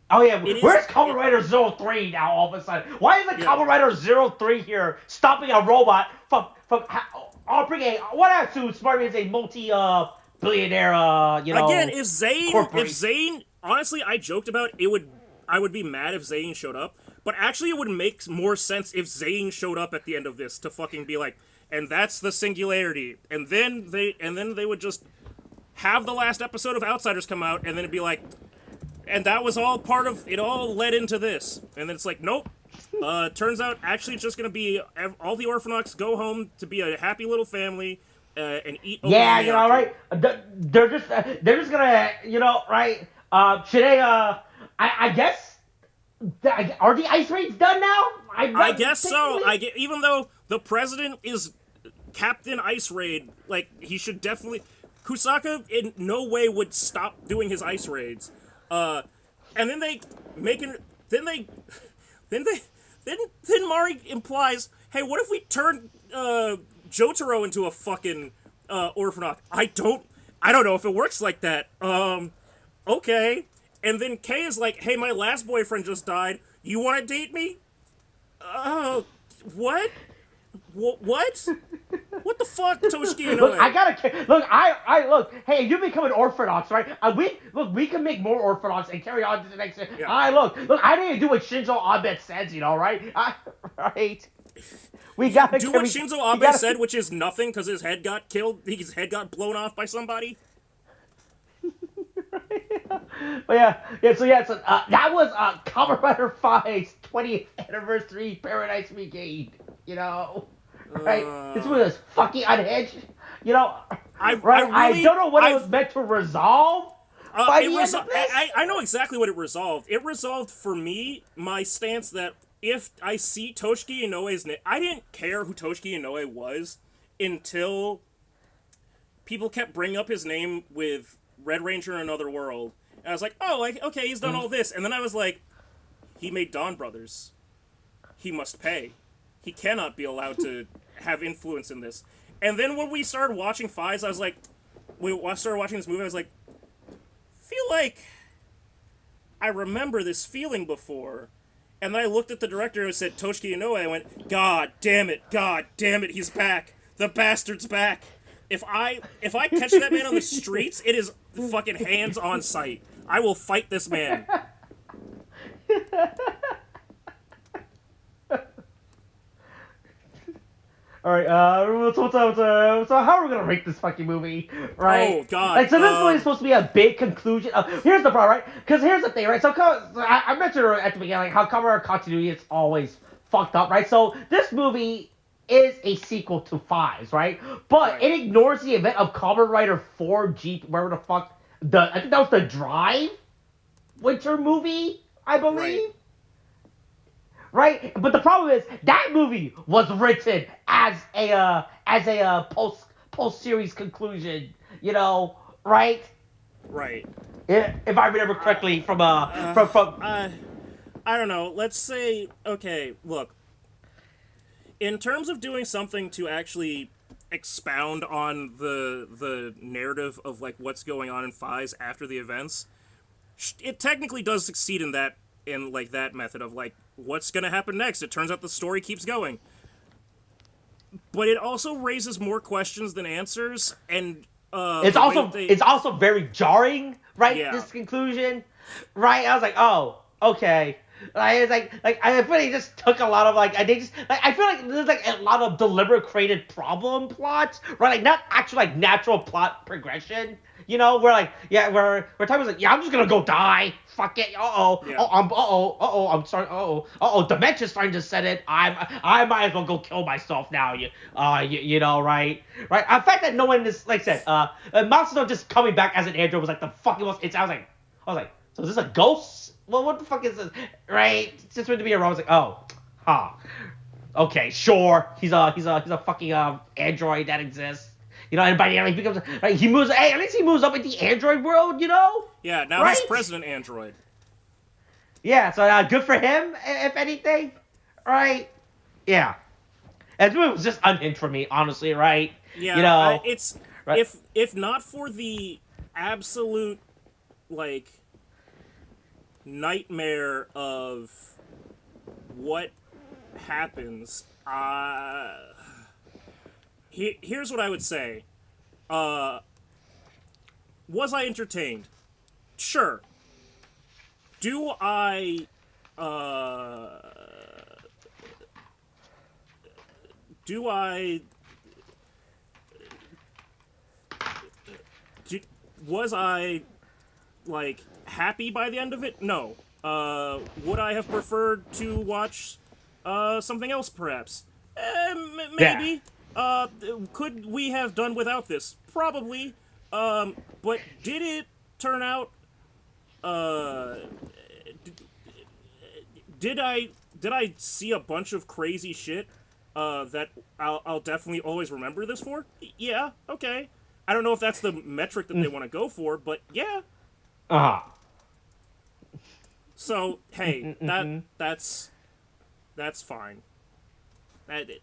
Oh yeah, where's Kamen Rider 03 now all of a sudden? Why is the Kamen Rider 03 here stopping a robot from bringing what I assume Smart is a multi-billionaire Again, if Zane honestly I joked about I would be mad if Zane showed up, but actually it would make more sense if Zane showed up at the end of this to fucking be like, and that's the singularity, and then they would just have the last episode of Outsiders come out, and then it'd be like, and that was all part of it, all led into this, and then it's like, nope. Turns out actually it's just gonna be all the Orphanauts go home to be a happy little family and eat. Yeah, right. They're just gonna, right. Should they? I guess. Are the ice raids done now? I guess so. Even though the president is Captain Ice Raid, like he should definitely. Kusaka in no way would stop doing his ice raids. And then they make it. Then Mari implies, hey, what if we turn Jotaro into a fucking orphanaut? I don't know if it works like that. Okay. And then Kay is like, hey, my last boyfriend just died. You want to date me? What? What? What the fuck, Toshiki Inoue? Look, I gotta look. Hey, you become an Orphanauts, right? We can make more Orphanauts and carry on to the next. Yeah. Look. I didn't do what Shinzo Abe says, right? Right. We gotta do what Shinzo Abe said, which is nothing, because his head got killed. His head got blown off by somebody. But so that was Kamen Rider 5's 20th anniversary Paradise Regained. Right? This was fucking unhinged. I don't know what it was meant to resolve. By the end of this. I know exactly what it resolved. It resolved for me my stance that if I see Toshiki Inoue's name, I didn't care who Toshiki Inoue was until people kept bringing up his name with Red Ranger in Another World. And I was like, oh, okay, he's done all this. And then I was like, he made Dawn Brothers. He must pay. He cannot be allowed to have influence in this. And then when we started watching Fives, I was like, I started watching this movie, I was like, feel like I remember this feeling before. And then I looked at the director and said, Toshiki Inoue. I went, God damn it, he's back. The bastard's back. If I catch that man on the streets, it is fucking hands on sight. I will fight this man. All right, so how are we gonna rate this fucking movie, right? Oh God! So this movie is supposed to be a big conclusion. Here's the problem, right? Because here's the thing, right? So I mentioned at the beginning how Kamen Rider continuity is always fucked up, right? So this movie is a sequel to Fives, right? But it ignores the event of Kamen Rider 4 G, wherever the fuck I think that was the Drive winter movie, I believe. Right, but the problem is that movie was written as a post series conclusion, right? Right. If I remember correctly from I don't know. Let's say, okay, look. In terms of doing something to actually expound on the narrative of like what's going on in Fives after the events, it technically does succeed in that method of like what's gonna happen next. It turns out the story keeps going, but it also raises more questions than answers, and it's also very jarring, right? Yeah. This conclusion, right? I was like, oh, okay. It's like I feel like they just took a lot of I feel like there's like a lot of deliberate created problem plots, right? Like not actual like natural plot progression. You know, where Ty was like, yeah, I'm just gonna go die. Fuck it. Yeah. I'm sorry. Dementia's starting to set it. I might as well go kill myself now. You know, right? Right. The fact that no one is, like I said, Monster just coming back as an android was like the fucking most. I was like, so is this a ghost? Well, what the fuck is this? Right? Just meant to be a robot. I was like, oh, huh. Okay, sure. He's a fucking android that exists. You know, and by the end he becomes right. He moves. Hey, at least he moves up in the android world. You know. Yeah. Now right? he's President Android. Yeah. So good for him, if anything. Right. Yeah. And this movie was just unhinged for me, honestly. Right. Yeah. You know. It's right? if not for the absolute like nightmare of what happens. Here's what I would say. Was I entertained? Sure. Do I do I was I like happy by the end of it? No. Would I have preferred to watch something else perhaps? Maybe. Yeah. Could we have done without this? Probably. But did it turn out did I see a bunch of crazy shit that I'll definitely always remember this for? Yeah, okay. I don't know if that's the metric that they want to go for, but yeah. Uh-huh. So, hey, that's fine.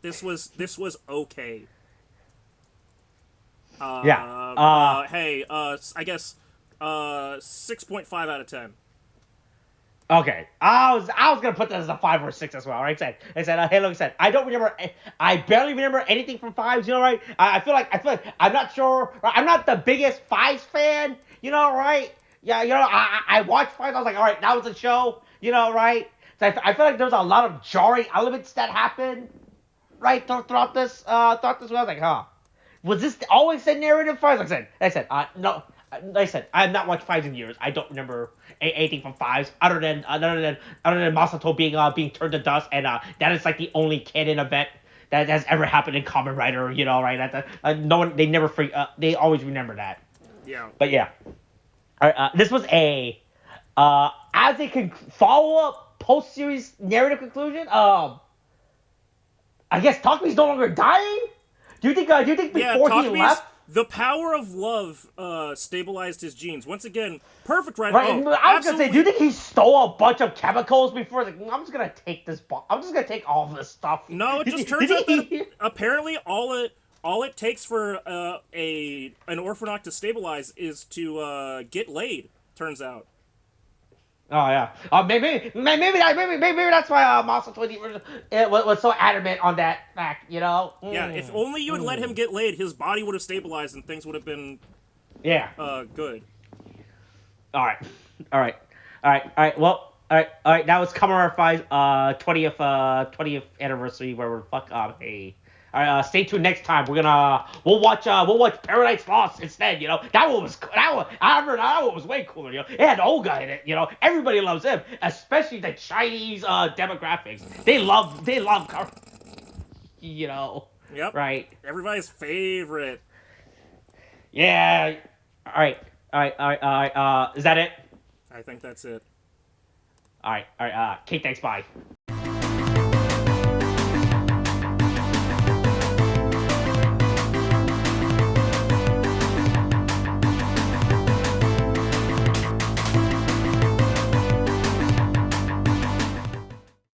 This was okay. Yeah. Hey, I guess 6.5 out of 10. Okay, I was gonna put that as a 5 or 6 as well. Right? I said, hey, look, I said, I don't remember, I barely remember anything from Fives. You know, right? I feel like I'm not sure. I'm not the biggest Fives fan. You know, right? Yeah, you know, I watched Fives. I was like, all right, that was a show. You know, right? So I feel like there's a lot of jarring elements that happen, right, throughout this. I was like, huh. Was this always the narrative Fives? Like I said, no. Like I said, I have not watched Fives in years. I don't remember anything from Fives other than Masato being turned to dust, and that is like the only canon event that has ever happened in Kamen Rider. You know, right? No one, they never they always remember that. Yeah. But yeah, all right, this was a as a follow up post series narrative conclusion. I guess Takumi's no longer dying. Do you think before he left? The power of love stabilized his genes. Once again, perfect right. Right, Oh, I was gonna say, do you think he stole a bunch of chemicals before? Like, I'm just gonna take this. I'm just gonna take all of this stuff. No, it just turns out that apparently all it takes for an Orphanoch to stabilize is to get laid. Turns out. Oh yeah. Maybe that's why Masato was so adamant on that fact. You know. Yeah. If only you had let him get laid, his body would have stabilized and things would have been. Yeah. Good. All right. Well. All right. That was Kamen Rider 5 20th anniversary. Where we're hey. All right. Stay tuned next time. We'll watch Paradise Lost instead. You know that one was way cooler. You know it had Olga in it. You know everybody loves him, especially the Chinese demographics. They love. You know. Yep. Right. Everybody's favorite. Yeah. All right. Is that it? I think that's it. All right. Kate, thanks. Bye.